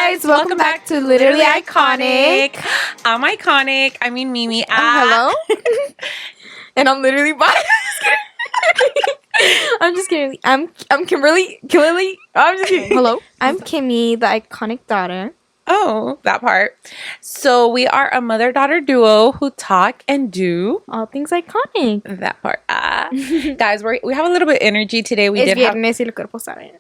guys, welcome back to Literally Iconic. I'm iconic. I mean Mimi. Hello. And I'm literally biased. I'm just kidding. I'm Kimberly. I'm just kidding. Hello. I'm Kimmy, the iconic daughter. Oh, that part. So we are a mother-daughter duo who talk and do all things iconic. That part. Guys, we have a little bit of energy today. We did viernes y el cuerpo sabe.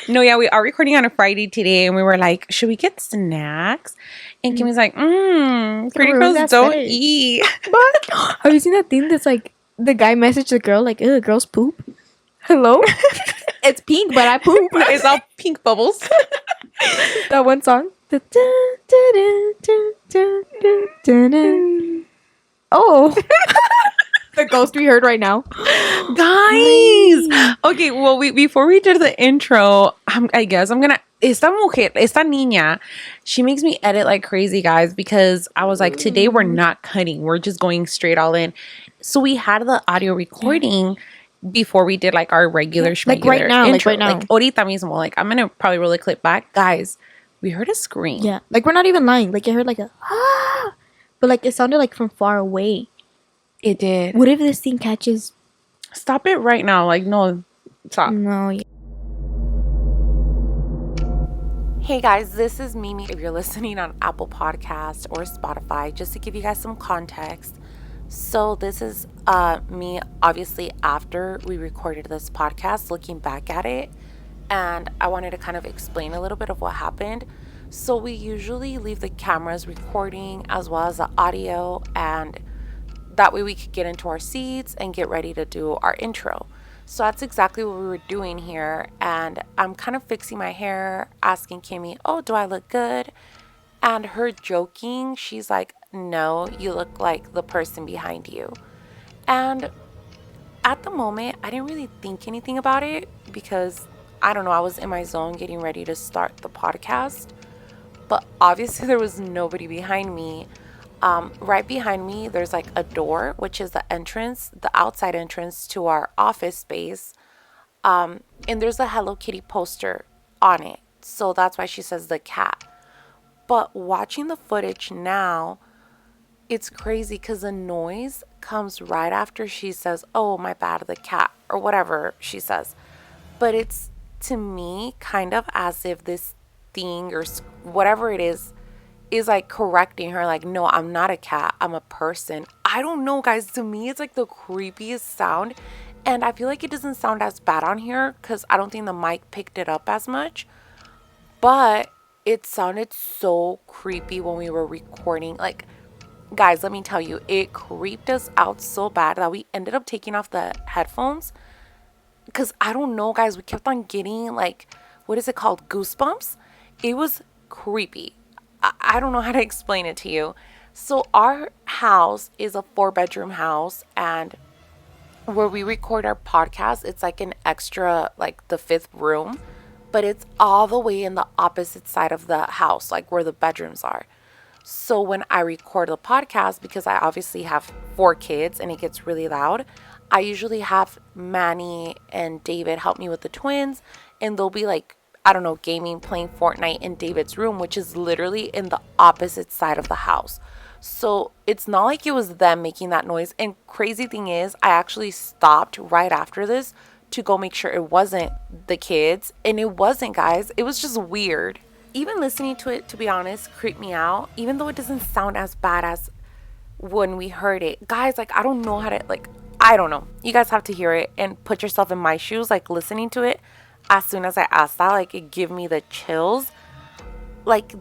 No, yeah, we are recording on a Friday today, and we were like, should we get snacks? And Kimmy's like, pretty girls don't eat. But have you seen that thing that's like the guy messaged the girl like, "Ew, girls poop." Hello. It's pink, but I poop. It's all pink bubbles. That one song. Oh. The ghost we heard right now. Guys. Okay, well, before we did the intro, I guess I'm gonna... Esta niña, she makes me edit like crazy, guys, because I was like, today we're not cutting. We're just going straight all in. So we had the audio recording before we did like our regular like right now intro. Like ahorita mismo. Like, I'm gonna probably roll a clip back. Guys, we heard a scream. Yeah, like we're not even lying. Like I heard like a but like it sounded like from far away. It did. What if this thing catches? Stop it right now. Like, no, stop. No. Hey guys, this is Mimi. If you're listening on Apple Podcast or Spotify, just to give you guys some context. So this is me, obviously, after we recorded this podcast, looking back at it. And I wanted to kind of explain a little bit of what happened. So we usually leave the cameras recording as well as the audio, and that way we could get into our seats and get ready to do our intro. So that's exactly what we were doing here. And I'm kind of fixing my hair, asking Kimmy, oh, do I look good? And her joking, she's like, no, you look like the person behind you. And at the moment, I didn't really think anything about it because, I don't know, I was in my zone getting ready to start the podcast. But obviously there was nobody behind me. Right behind me, there's like a door, which is the entrance, the outside entrance to our office space. And there's a Hello Kitty poster on it. So that's why she says the cat. But watching the footage now, it's crazy because the noise comes right after she says, oh, my bad, the cat, or whatever she says. But it's, to me, kind of as if this thing or whatever it is like correcting her, like, no, I'm not a cat, I'm a person. I don't know, guys. To me, it's like the creepiest sound. And I feel like it doesn't sound as bad on here because I don't think the mic picked it up as much. But it sounded so creepy when we were recording. Like, guys, let me tell you, it creeped us out so bad that we ended up taking off the headphones. Because I don't know, guys, we kept on getting, like, what is it called? Goosebumps. It was creepy. I don't know how to explain it to you. So our house is a 4-bedroom house, and where we record our podcast, it's like an extra, like the 5th room, but it's all the way in the opposite side of the house, like where the bedrooms are. So when I record the podcast, because I obviously have 4 kids and it gets really loud, I usually have Manny and David help me with the twins, and they'll be like, I don't know, gaming, playing Fortnite in David's room, which is literally in the opposite side of the house. So it's not like it was them making that noise. And crazy thing is, I actually stopped right after this to go make sure it wasn't the kids. And it wasn't, guys. It was just weird. Even listening to it, to be honest, creeped me out. Even though it doesn't sound as bad as when we heard it. Guys, like, I don't know how to, like, I don't know. You guys have to hear it and put yourself in my shoes, like, listening to it. As soon as I asked that, like, it gave me the chills. Like,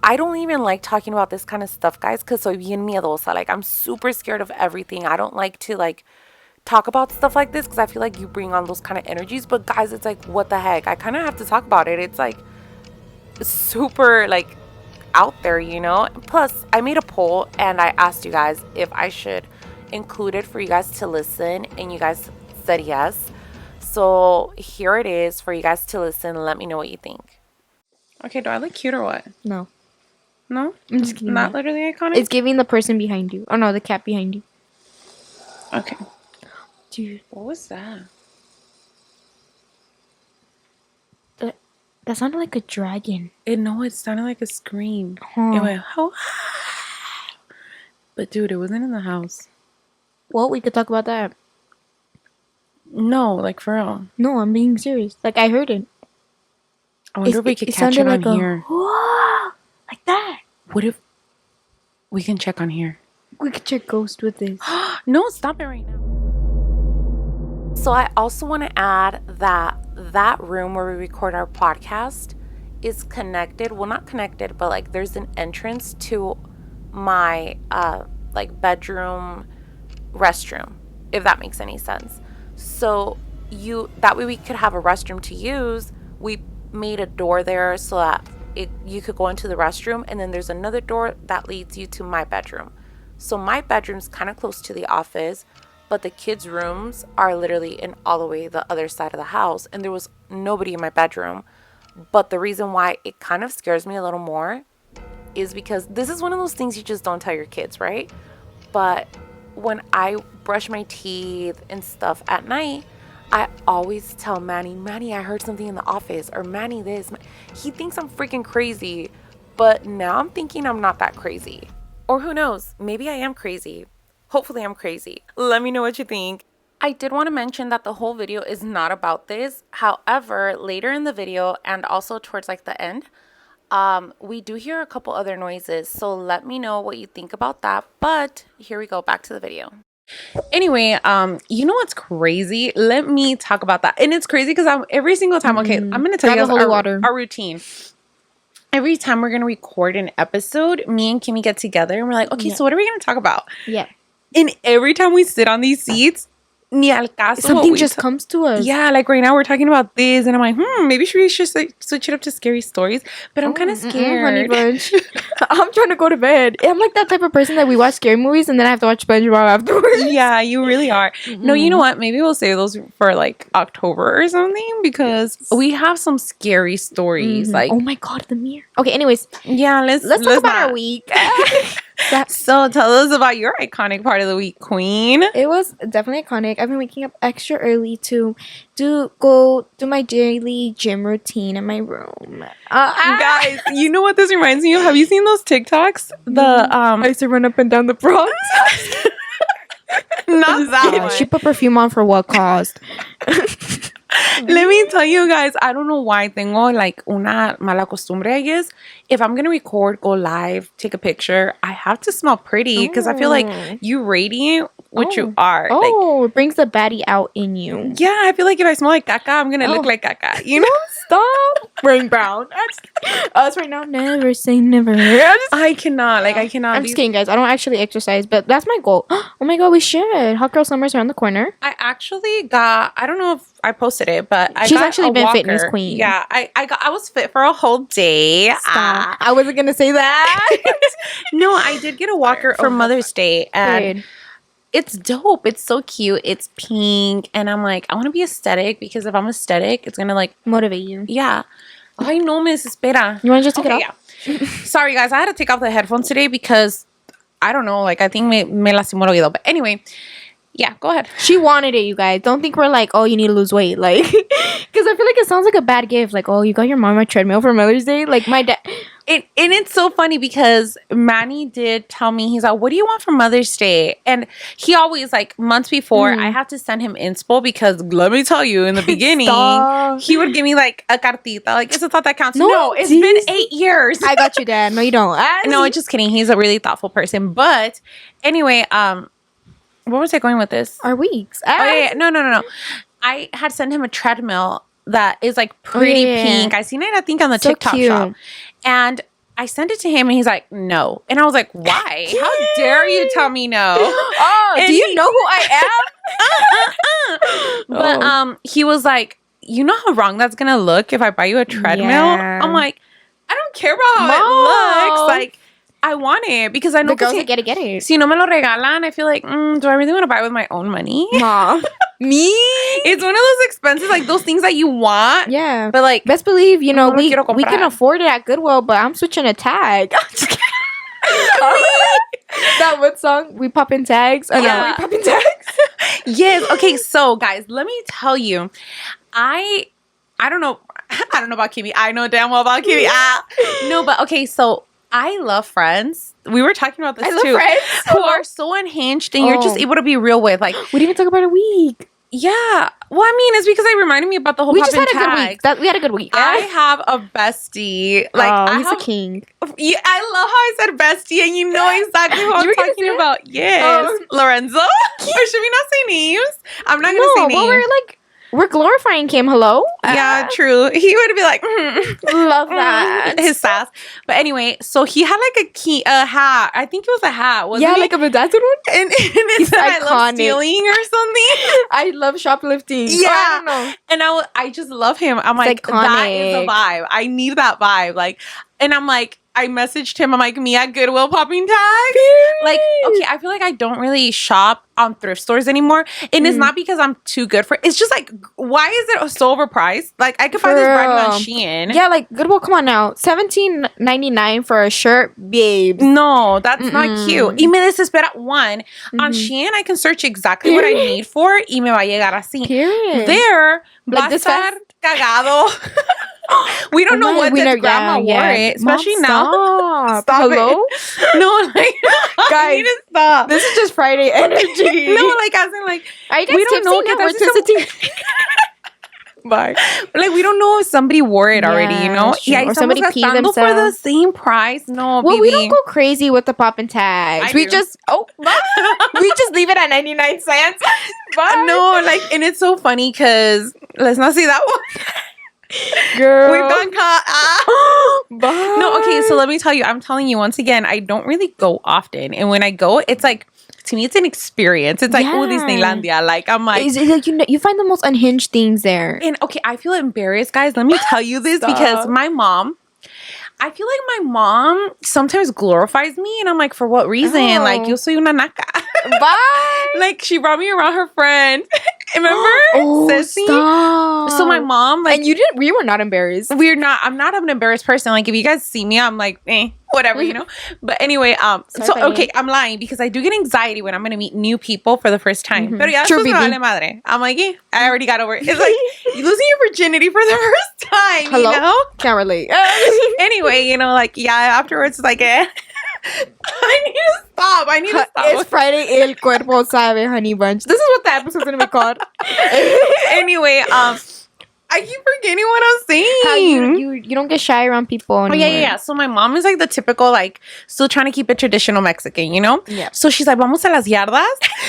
I don't even like talking about this kind of stuff, guys, because soy bien miedosa. Like, I'm super scared of everything. I don't like to, like, talk about stuff like this because I feel like you bring on those kind of energies. But, guys, it's like, what the heck? I kind of have to talk about it. It's, like, super, like, out there, you know? Plus, I made a poll, and I asked you guys if I should include it for you guys to listen, and you guys said yes. So here it is for you guys to listen. Let me know what you think. Okay, do I look cute or what? No. No? I'm just kidding. Not literally iconic? It's giving the person behind you. Oh, no, the cat behind you. Okay. Dude. What was that? That sounded like a dragon. It sounded like a scream. Huh. It went, oh. But dude, it wasn't in the house. Well, we could talk about that. No, like for real. No, I'm being serious. Like, I heard it. I wonder if we could catch sounded it on like here. Whoa, like that. What if we can check on here? We could check ghost with this. No, stop it right now. So I also want to add that room where we record our podcast is connected. Well, not connected, but like there's an entrance to my like bedroom restroom, if that makes any sense. So that way we could have a restroom to use. We made a door there so that you could go into the restroom, and then there's another door that leads you to my bedroom. So my bedroom's kind of close to the office, but the kids' rooms are literally in all the way the other side of the house, and there was nobody in my bedroom. But the reason why it kind of scares me a little more is because this is one of those things you just don't tell your kids, right? But when I brush my teeth and stuff at night, I always tell Manny, I heard something in the office, or Manny this. He thinks I'm freaking crazy, but now I'm thinking I'm not that crazy. Or who knows, maybe I am crazy. Hopefully I'm crazy. Let me know what you think. I did want to mention that the whole video is not about this. However, later in the video and also towards like the end, we do hear a couple other noises. So let me know what you think about that. But here we go, back to the video. Anyway, you know what's crazy? Let me talk about that. And it's crazy because every single time, okay, I'm going to tell you guys our routine. Every time we're going to record an episode, me and Kimmy get together and we're like, okay, so what are we going to talk about? Yeah. And every time we sit on these seats, ni al caso, something just comes to us. Yeah, like right now we're talking about this, and I'm like, maybe we should like, switch it up to scary stories. But I'm kind of scared. Honey bunch. I'm trying to go to bed. I'm like that type of person that we watch scary movies and then I have to watch SpongeBob afterwards. Yeah, you really are. No, you know what? Maybe we'll save those for like October or something, because we have some scary stories. Like, oh my god, the mirror. Okay, anyways, yeah, let's talk about our week. So tell us about your iconic part of the week, Queen. It was definitely iconic. I've been waking up extra early to go do my daily gym routine in my room. Guys, you know what this reminds me of? Have you seen those TikToks? I used to run up and down the Bronx. Not that one. She put perfume on for what cost? Let me tell you guys, I don't know why tengo like una mala costumbre, I guess. If I'm going to record, go live, take a picture, I have to smell pretty because I feel like you radiate what you are. Oh, it brings the baddie out in you. Yeah, I feel like if I smell like caca, I'm going to look like caca, you know? Stop wearing brown. Us right now, never say never. I cannot. I cannot. I'm just kidding, guys. I don't actually exercise, but that's my goal. Oh my god, we should. Hot Girl Summer's around the corner. I actually got, I don't know if I posted it, but She's actually been walker. Fitness queen. Yeah, I was fit for a whole day. I wasn't gonna say that. No, I did get a walker for Mother's Day, and it's dope. It's so cute. It's pink, and I'm like, I want to be aesthetic, because if I'm aesthetic, it's gonna like motivate you. Yeah. Ay, no me desespera. You want to just take it off? Yeah. Sorry, guys. I had to take off the headphones today because I don't know. Like, I think me lastimó el oído. But anyway, yeah, go ahead. She wanted it, you guys. Don't think we're like, oh, you need to lose weight. Like, because I feel like it sounds like a bad gift. Like, oh, you got your mom a treadmill for Mother's Day? Like, my dad. And it's so funny because Manny did tell me, he's like, what do you want for Mother's Day? And he always, like, months before, I have to send him inspo, because let me tell you, in the beginning, he would give me, like, a cartita. Like, it's a thought that counts. No, it's been 8 years. I got you, Dad. No, you don't. No, just kidding. He's a really thoughtful person. But anyway, where was I going with this? Our weeks. Oh, yeah. No. I had sent him a treadmill that is like pretty pink. I seen it, I think, on the TikTok shop. And I sent it to him and he's like, no. And I was like, why? How dare you tell me no? Oh, do you know who I am? But he was like, you know how wrong that's gonna look if I buy you a treadmill? Yeah. I'm like, I don't care about how it looks. Like, I want it because I know the girls that get it. Si no me lo regalan, I feel like, do I really want to buy it with my own money? Mom. Me? It's one of those expenses, like those things that you want. Yeah. But like, best believe, you know, we can afford it at Goodwill, but I'm switching a tag. That what song? We popping tags? Yeah. We popping tags? Yes. Okay, so guys, let me tell you, I I don't know about Kimmy. I know damn well about Kimmy. No, but okay, so I love friends. We were talking about this too. Friends who are so unhinged and you're just able to be real with. Like, we didn't even talk about a week. Yeah. Well, I mean, it's because it reminded me about the whole. We just had a good week. We had a good week. I have a bestie. Like, he's a king. Yeah, I love how I said bestie, and you know exactly what I'm talking about. Yes, Lorenzo. Or should we not say names? I'm not gonna say names. Well, we're glorifying Kim. Hello. Yeah, true. He would be like, love that. His sass. But anyway, so he had like a hat. I think it was a hat. Wasn't it? Like a bedazzled one. And it said, "I love stealing" or something. I love shoplifting. Yeah, I don't know. And I just love him. I'm like, iconic. That is a vibe. I need that vibe. Like, and I'm like, I messaged him. I'm like, me at Goodwill popping tags. Like, okay, I feel like I don't really shop on thrift stores anymore. And it's not because I'm too good for it. It's just like, why is it so overpriced? Like, I could find this brand on Shein. Yeah, like, Goodwill, come on now. $17.99 for a shirt, babes. No, that's not cute. Y me desespera. One, on Shein, I can search exactly what I need for y me va a llegar así. Period. There, va a estar cagado. We don't know what the grandma wore it, especially now. Stop. Hello? No, like, guys, I need to stop. This is just Friday energy. No, like, as in, like, are you guys we don't know if Bye. Like, we don't know if somebody wore it already, you know? Yeah, or somebody peed themselves for the same price. No, well, baby. we don't go crazy with the poppin' tags. We just we just leave it at 99 cents. Bye. No, like, and it's so funny because let's not say that one. Girl, we've gone caught. Bye. No, okay, so let me tell you, I'm telling you once again, I don't really go often. And when I go, it's like, to me, it's an experience. It's like, oh, Disneylandia. Like, I'm like... It's like you find the most unhinged things there. And, okay, I feel embarrassed, guys. Let me tell you this because my mom... I feel like my mom sometimes glorifies me. And I'm like, for what reason? Like, yo soy una naca. Bye. Like, she brought me around her friend. Remember? Sissy? Stop. So my mom... like, and we were not embarrassed. I'm not an embarrassed person. Like, if you guys see me, I'm like, whatever, you know? But anyway, okay, I'm lying because I do get anxiety when I'm going to meet new people for the first time. Pero ya después me vale madre. I'm like, I already got over it. It's like losing your virginity for the first time, Hello? you know? Can't relate. Anyway, you know, like, yeah, afterwards, it's like, I need to stop. It's Friday, El Cuerpo Sabe, Honey Bunch. This is what the episode's going to be called. Anyway, I keep forgetting what I'm saying. How you don't get shy around people anymore. Yeah. So my mom is like the typical, like, still trying to keep it traditional Mexican, you know? Yeah. So she's like, vamos a las yardas.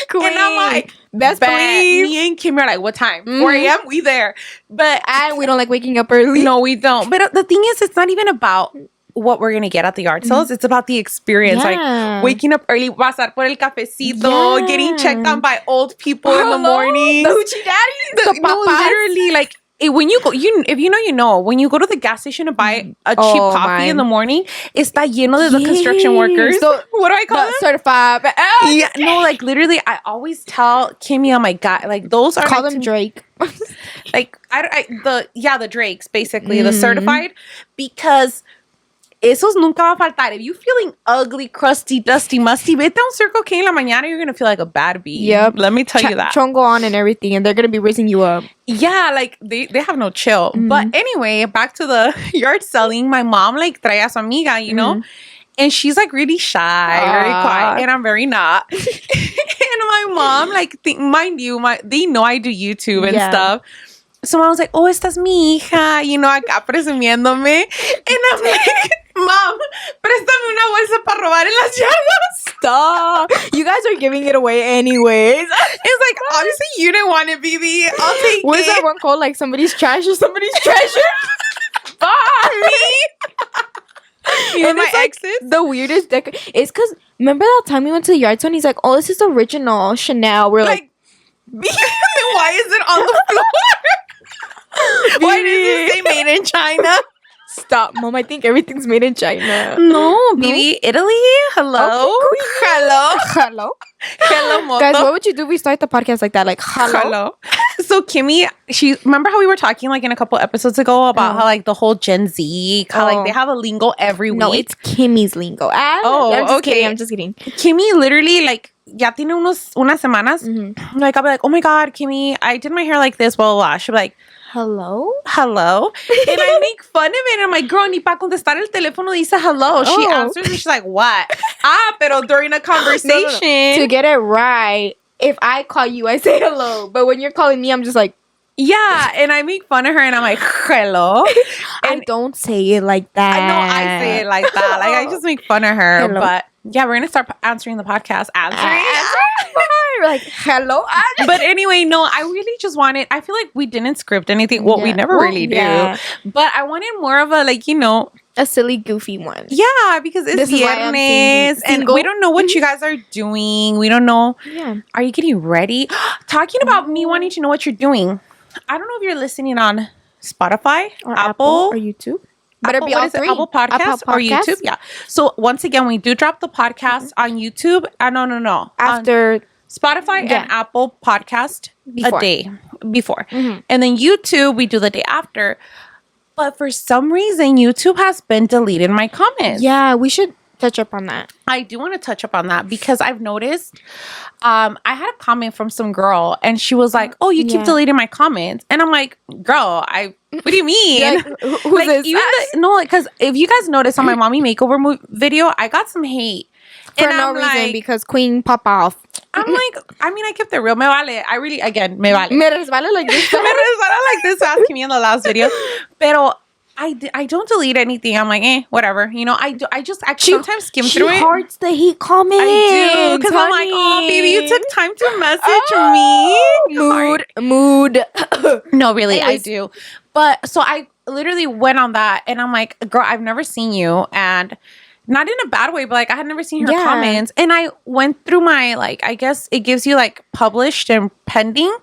Queen. And I'm like, best believe. Me and Kimmy are like, what time? 4 a.m.? We there. And we don't like waking up early. No, we don't. But the thing is, it's not even about what we're going to get at the yard sales. It's about the experience. Like, waking up early, pasar por el cafecito, getting checked on by old people in the morning. The hoochie daddies. The papas. Literally, like, when you go, if you know, when you go to the gas station to buy a cheap coffee in the morning, está lleno de the construction workers. So, what do I call them? Certified. Yeah, no, like, literally, I always tell Kimmy, oh my God, like, those are... Call them Drake. Like, the Drakes, basically, the certified, because... Esos nunca va a faltar. If you feeling ugly, crusty, dusty, musty, vete a un Circle K en la mañana, you're going to feel like a bad bee. Yep. Let me tell you that. Chongo on and everything, and they're going to be raising you up. Yeah, like, they have no chill. But anyway, back to the yard selling. My mom, like, trae a su amiga, you know? And she's, like, really shy, very quiet. And I'm very not. And my mom, like, mind you, they know I do YouTube and stuff. So I was like, oh, esta es mi hija, you know, acá presumiéndome. And I'm like, Mom, préstame una bolsa para robar en las yardas. Stop. You guys are giving it away anyways. It's like, obviously you didn't want it, baby. I'll take it. What is that one called? Like, somebody's trash or somebody's treasure? Bye. Me? And my exes? The weirdest it's because, remember that time we went to the yard sale and he's like, oh, this is original Chanel. We're like why is it on the floor? Why does it say made in China? Stop, Mom. I think everything's made in China. No, baby. Italy? Hello? Okay, hello? Hello, moto. Guys, what would you do if we start the podcast like that? Like, hello? So, Kimmy, remember how we were talking, like, in a couple episodes ago about how, like, the whole Gen Z, how, like, they have a lingo every week? No, it's Kimmy's lingo. I'm just kidding. Kimmy literally, like, ya tiene unas semanas. Like, I'll be like, oh my God, Kimmy, I did my hair like this, blah, blah, blah. She'll be like, hello? Hello? And I make fun of it. And I'm like, girl, ni pa contestar el teléfono dice hello. She answers and she's like, what? Pero during a conversation. To get it right, if I call you, I say hello. But when you're calling me, I'm just like, yeah. And I make fun of her and I'm like, hello? And I don't say it like that. I know I say it like that. Like, I just make fun of her. Hello. But yeah, we're going to start answering the podcast. We're like, hello? But anyway, no, I really just wanted, I feel like we didn't script anything. Well, we never really do. Yeah. But I wanted more of a, like, you know, a silly, goofy one. yeah, because it's viernes and we don't know what you guys are doing. We don't know. Yeah. Are you getting ready? Talking about me wanting to know what you're doing. I don't know if you're listening on Spotify Or Apple or YouTube. Better be all three. Apple Podcasts or YouTube. Yeah. So once again, we do drop the podcast on YouTube. No. After Spotify and Apple Podcast Before. a day before. And then YouTube, we do the day after. But for some reason, YouTube has been deleting my comments. Yeah, we should touch up on that. I do want to touch up on that because I've noticed I had a comment from some girl and she was like, oh, you keep deleting my comments. And I'm like, girl, what do you mean? Like, who's this? Because if you guys notice on my mommy makeover video, I got some hate. For no reason, because Queen pop off. I'm like, I mean, I kept it real. Me vale. I really, again, me vale. Me resbala like this. Me resbala like this, asked me in the last video. Pero I don't delete anything. I'm like, whatever. You know, I just sometimes skim through it. She hearts the hate comments. I do. Because I'm like, oh, baby, you took time to message me. Mood. No, really, I do. But so I literally went on that and I'm like, girl, I've never seen you. And not in a bad way, but like I had never seen her comments. And I went through my, like, I guess it gives you like published and pending.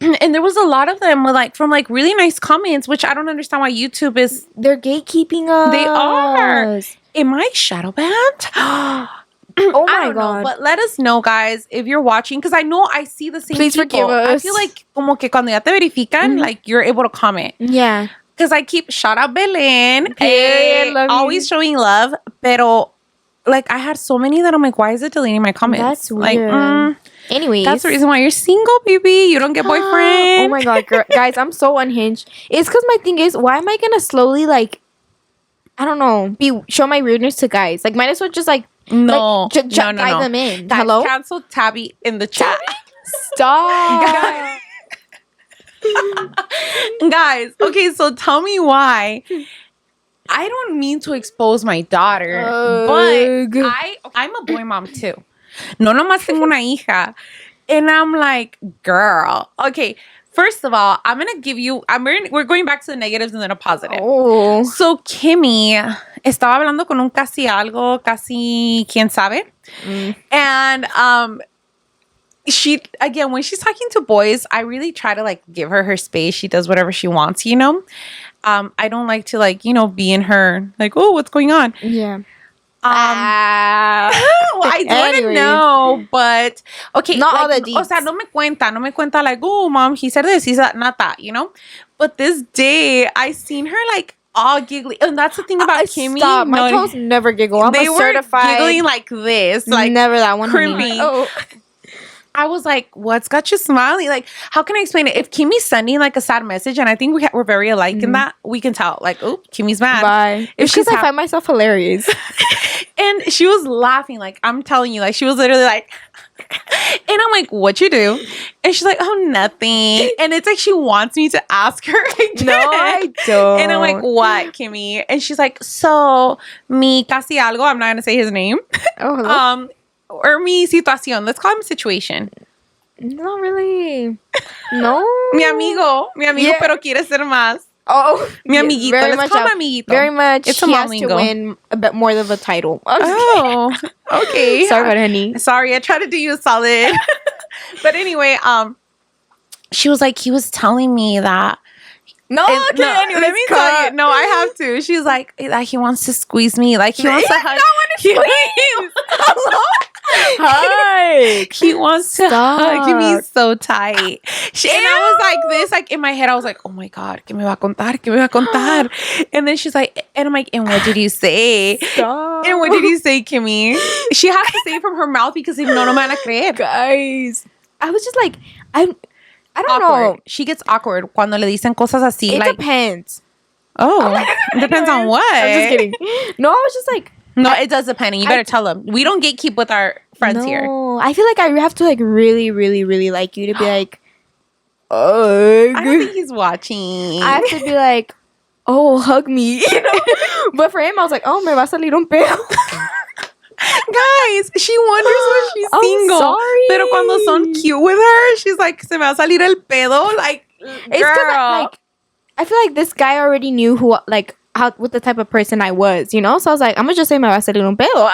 And there was a lot of them with like from like really nice comments, which I don't understand why YouTube is. They're gatekeeping us. They are. Am I shadow banned? Oh my God. But let us know, guys, if you're watching, because I know I see the same Please people. forgive us. I feel like como que cuando ya te verifican, like you're able to comment. Yeah. Because I keep shout out Belen. Always showing love. Pero like I had so many that I'm like, why is it deleting my comments? That's weird. Like, anyways, that's the reason why you're single, baby. You don't get boyfriend. Oh my God, girl. Guys, I'm so unhinged. It's because my thing is, why am I gonna slowly like, I don't know, show my weirdness to guys? Like, might as well just like no, guide them in. Guys, hello, cancel Tabby in the chat. Stop. Guys, okay, so tell me why. I don't mean to expose my daughter, but I'm a boy mom too. No nomás tengo una hija. And I'm like, girl, okay, first of all, we're going back to the negatives and then a positive. Oh. So Kimmy estaba hablando con un casi quién sabe. And she, again, when she's talking to boys, I really try to like give her space. She does whatever she wants, you know? I don't like to like, you know, be in her like, oh, what's going on? Yeah. Well, I didn't know, but okay. Not like, all the deets. O sea, no me cuenta like, oh, mom, he said this, he said not that, you know? But this day, I seen her like all giggly. And that's the thing about Kimmy. Stop. My toes never giggle. I'm they a were certified. giggling like this. Like, never that one. creepy. Oh. I was like, what's got you smiling? Like, how can I explain it? If Kimmy's sending like a sad message, and I think we're very alike in that, we can tell. Like, oh, Kimmy's mad. Bye. It's because I find myself hilarious. And she was laughing. Like, I'm telling you, like, she was literally like, and I'm like, what you do? And she's like, oh, nothing. And it's like she wants me to ask her again. No, I don't. And I'm like, what, Kimmy? And she's like, so, mi casi algo, I'm not going to say his name. Oh, hello. Or mi situación. Let's call him situation. Not really. No. Mi amigo, Yeah. pero quiere ser más. Oh, Mi amiguito. Very Let's much call him amiguito. Very much. It's a he mom has lingo. to win a bit more of a title. Oh, okay. Sorry about it, honey. Sorry, I tried to do you a solid. But anyway, she was like, he was telling me that. No, Let me tell you. No, I have to. She's like he wants to squeeze me. Like he wants to hug. Hello? Hi. He wants to hug me so tight. And I was like this, like in my head, I was like, oh my God, ¿qué me va a contar? ¿Qué me va a contar? And then she's like, and I'm like, and what did you say? Stop. And what did you say, Kimmy? She has to say it from her mouth because if no me van a creer. Guys, I was just like, I I don't awkward. know. She gets awkward cuando le dicen cosas así. It like, depends. oh, it depends on what. I'm just kidding. No, I was just like, no, it does depend. And you better tell them. We don't gatekeep with our friends here. No, I feel like I have to like really, really, really like you to be like, oh. I don't think he's watching. I have to be like, oh, hug me, you know. But for him, I was like, oh, me va a salir un pedo. Guys, she wonders when she's I'm single. sorry. Pero cuando son cute with her, she's like, se me va a salir el pedo. Like, It's because like I feel like this guy already knew who like what the type of person I was, you know. So I was like, I'm gonna just say me va a salir un pedo.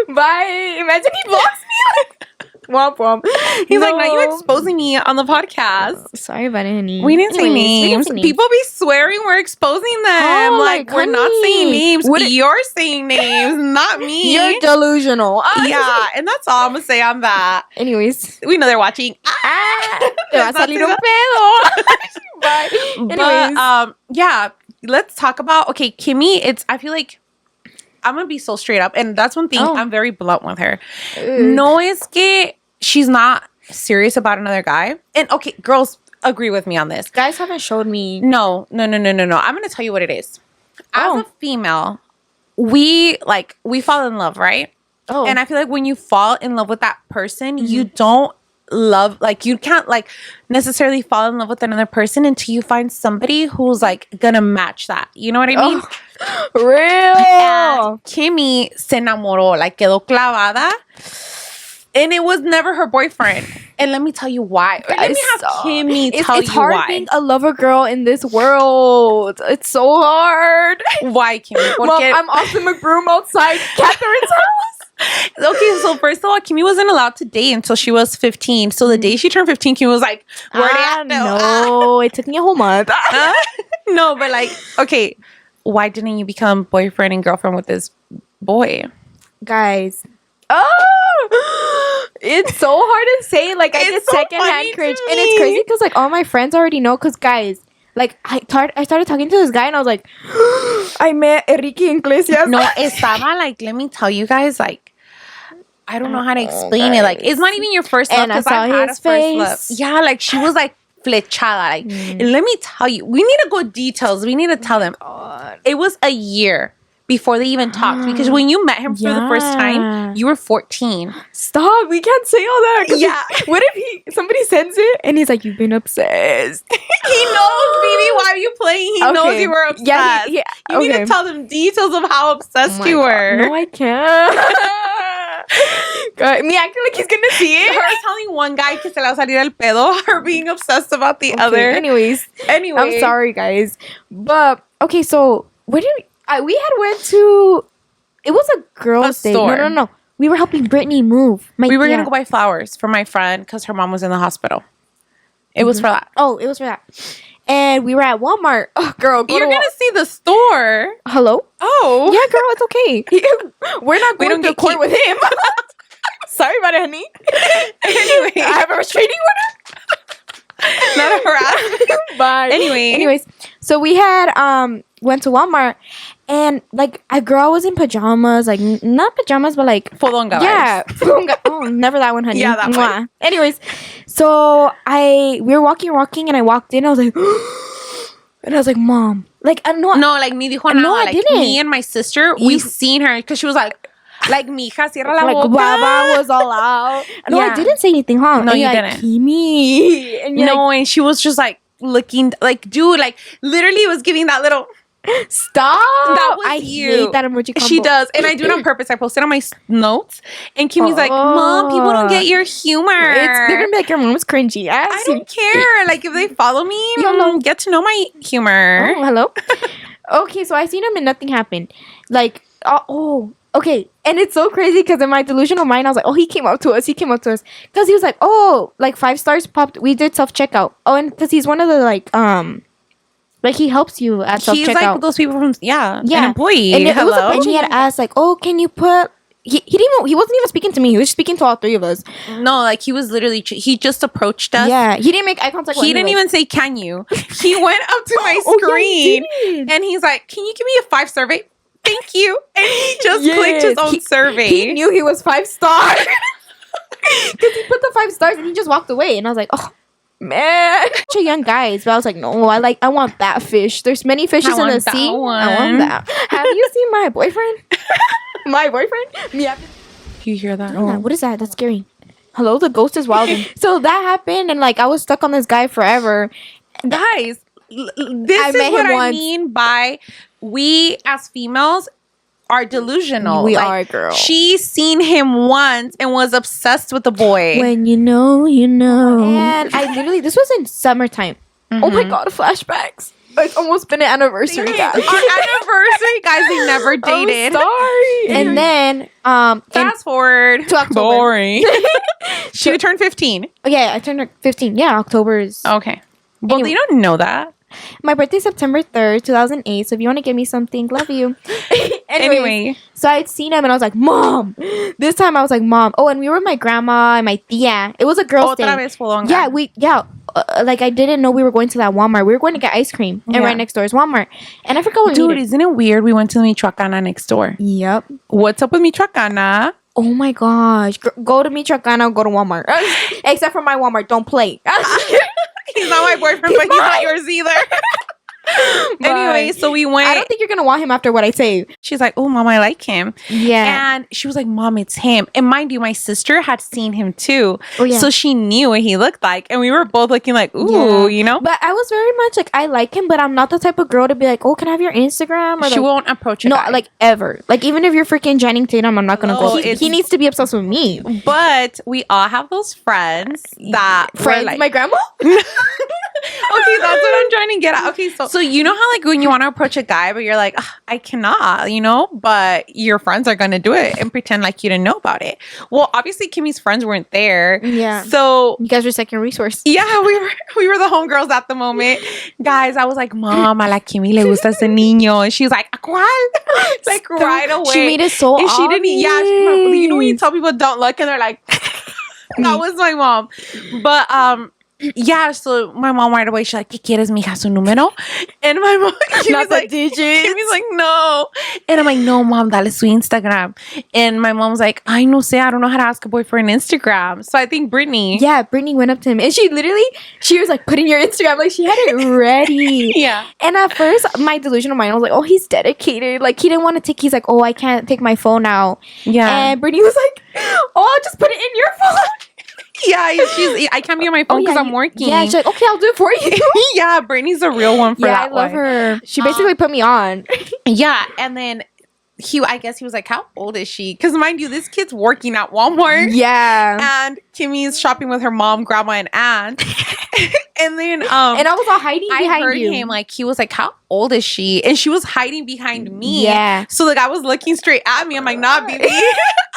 Bye. Imagine he blocks me. Like, womp womp. He's like, now you exposing me on the podcast. Sorry about it, honey. We didn't say Anyways, we names. didn't say names. People be swearing we're exposing them. Oh, like, we're not honey. saying names. What You're saying names, not me. You're delusional. Yeah, and that's all I'm gonna say on that. Anyways. We know they're watching. Te va a salir un pedo. Bye. Anyways. But yeah, let's talk about Kimmy. I feel like I'm gonna be so straight up, and that's one thing I'm very blunt with her. No es que she's not serious about another guy. And girls agree with me on this. Guys haven't showed me. No. I'm gonna tell you what it is. As a female, we fall in love, right? Oh. And I feel like when you fall in love with that person, you don't love, like, you can't like necessarily fall in love with another person until you find somebody who's like gonna match that. You know what I mean? Real. And Kimmy se enamoró, like quedó clavada. And it was never her boyfriend. And let me tell you why. Let me have Kimmy tell you why. It's hard being a lover girl in this world. It's so hard. Why, Kimmy? Mom, I'm Austin McBroom outside Catherine's house. Okay, so first of all, Kimmy wasn't allowed to date until she was 15. So the day she turned 15, Kimmy was like, where they at now? No, it took me a whole month. No, but like, okay, why didn't you become boyfriend and girlfriend with this boy? Guys. Oh, it's so hard to say. Like, I get so secondhand cringe. And it's crazy because, like, all my friends already know. Because, guys, like, I started talking to this guy and I was like, I met Enrique Iglesias. No, estaba like, let me tell you guys, like, I don't know how to explain it. Like, it's not even your first love because I had a first love. Yeah, like, she was like flechada. Like, and let me tell you, we need to go details. We need to tell them. God. It was a year before they even talked because when you met him for the first time, you were 14. Stop, we can't say all that. Yeah. What if somebody sends it and he's like, you've been obsessed? He knows, baby. Why are you playing? He knows you were obsessed. Yeah, you need to tell them details of how obsessed you were. No, I can't. God, me acting like he's gonna see it. Her telling one guy que se le va a salir el pedo, her being obsessed about the other. Anyways, I'm sorry, guys. But, okay, so where did we had went to, it was a girl's day. Store. No. We were helping Brittany move. We were going to go buy flowers for my friend because her mom was in the hospital. It was for that. Oh, it was for that. And we were at Walmart. Oh, girl, you're going to see the store. Hello? Oh. Yeah, girl, it's okay. We're not going to court with him. Sorry about it, honey. Anyway. I have a restraining order. Not a harassment. Bye. Anyways, so we had went to Walmart and like a girl was in pajamas, like not pajamas, but like Fodonga. Yeah. Oh, never that one, honey. Yeah, that one. Anyways, so we were walking, and I walked in. I was like, and I was like, Mom, like I know. No, like me dijo nada. No, I like didn't. Me and my sister, we seen her because she was like mija, cierra la like boca. Baba was all out. No, I didn't say anything, huh? No, and you like, didn't. Kimmy. And no, and she was just like looking, like, dude, like literally was giving that little. Stop! That was I you. hate that emoji combo. She does, and I do it on purpose. I post it on my notes, and Kimmy's like, "Mom, people don't get your humor. They're gonna be like, your mom's cringy." I don't care. Like if they follow me, get to know my humor. Oh, hello. Okay, so I seen him and nothing happened. Like, okay, and it's so crazy because in my delusional mind, I was like, "Oh, he came up to us. Because he was like, oh, like 5 stars popped. We did self checkout. Oh, and because he's one of the like he helps you at self checkout. He's like those people from an employee. And it was a bunch. He had asked like, "Oh, can you put?" He wasn't even speaking to me. He was speaking to all 3 of us. No, like he was literally he just approached us. Yeah, he didn't make eye contact. He didn't even say, "Can you?" He went up to my screen and he's like, "Can you give me a 5 survey?" Thank you. And he just clicked his own survey. He knew he was 5 stars because he put the 5 stars and he just walked away. And I was like, oh. man. Young guys, but I was like, no, I want that fish. There's many fishes in the sea. One. I want that. Have you seen my boyfriend? My boyfriend? Yeah. Do you hear that? Oh, what is that? That's scary. Hello, the ghost is wilding. So that happened, and I was stuck on this guy forever. Guys, this is what I mean by we as females are delusional. We are, girl. She's seen him once and was obsessed with the boy. When you know, you know. And this was in summertime. Oh my God, flashbacks. It's almost been an anniversary, guys. Our anniversary, guys, they never dated. I'm sorry. And then, fast forward to October. Boring. She turned 15. Yeah, I turned 15. Yeah, October is. Okay. Well, Anyway. they don't know that. My birthday's September 3rd, 2008. So if you want to give me something, love you. Anyway. So I'd seen him and I was like, Mom. This time I was like, Mom. Oh, and we were with my grandma and my tia. It was a girl's thing. I didn't know we were going to that Walmart. We were going to get ice cream. And right next door is Walmart. And I forgot what we needed. Isn't it weird? We went to Michoacana next door. Yep. What's up with Michoacana? Oh my gosh. Go to Michoacana or go to Walmart. Except for my Walmart. Don't play. He's not my boyfriend, but he's not yours either. Anyway, so we went. I don't think you're going to want him after what I say. She's like, oh, Mom, I like him. Yeah. And she was like, Mom, it's him. And mind you, my sister had seen him too. Oh, yeah. So she knew what he looked like. And we were both looking like, ooh, you know? But I was very much like, I like him, but I'm not the type of girl to be like, oh, can I have your Instagram? Or she won't approach it. No, ever. Even if you're freaking Channing Tatum, I'm not going to go. He needs to be obsessed with me. But we all have those friends that Friends, my grandma? Okay, that's what I'm trying to get at. Okay, so you know how when you want to approach a guy, but you're like, I cannot, but your friends are gonna do it and pretend like you didn't know about it. Well, obviously Kimmy's friends weren't there. Yeah. So you guys were second resource. Yeah, we were the homegirls at the moment. Guys, I was like, Mom, a la Kimmy le gusta ese niño. And she was like, ¿cuál? Right away. She made it so obvious. She didn't, you know when you tell people don't look and they're like, that was my mom. But yeah, so my mom right away, she's like, ¿Qué quieres, mija, su número? And my mom, Not the digits. Kimmy's like, no. And I'm like, no, Mom, dale su Instagram. And my mom's like, I no sé, I don't know how to ask a boy for an Instagram. So I think Brittany. Yeah, Brittany went up to him. And she was like, put in your Instagram. She had it ready. Yeah. And at first, my delusional mind was like, oh, he's dedicated. He didn't want to he's like, oh, I can't take my phone out. Yeah. And Brittany was like, oh, I'll just put it in your phone. Yeah, I can't be on my phone because I'm working. Yeah, she's like, okay, I'll do it for you. Yeah, Brittany's a real one for that. I love her. She basically put me on. Yeah, and then I guess he was like, how old is she? Because mind you, this kid's working at Walmart. Yeah. And Kimmy's shopping with her mom, grandma, and aunt. And then and I was all hiding behind I heard you. him he was like, how old is she? And she was hiding behind me. Yeah. So I was looking straight at me. I'm like, nah, baby.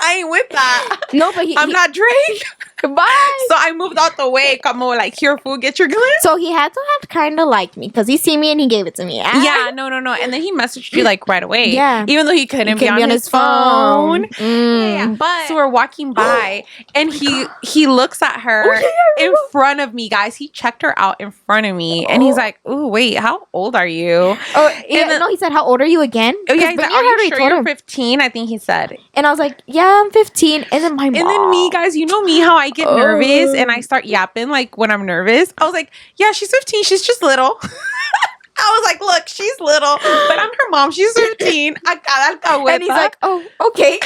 I ain't with that. No, but I'm not Drake. Goodbye. So I moved out the way. Como here, fool, get your glimpse. So he had to have kind of liked me because he seen me and he gave it to me. Yeah, no. And then he messaged you right away. Yeah. Even though he couldn't be on his phone. Mm. But so we're walking by and he looks at her in front of me, guys. He checked her out in front of me and he's like, "Ooh, wait, how old are you?" Oh, yeah, no, he said, "How old are you again?" Oh yeah, he's like, "Are you sure you're 15?" I think he said. And I was like, "Yeah, I'm 15." And then my mom. And then me, guys, you know me, how I get nervous and I start yapping when I'm nervous. I was like, "Yeah, she's 15. She's just little." I was like, "Look, she's little, but I'm her mom. She's 15." And he's like, "Oh, okay."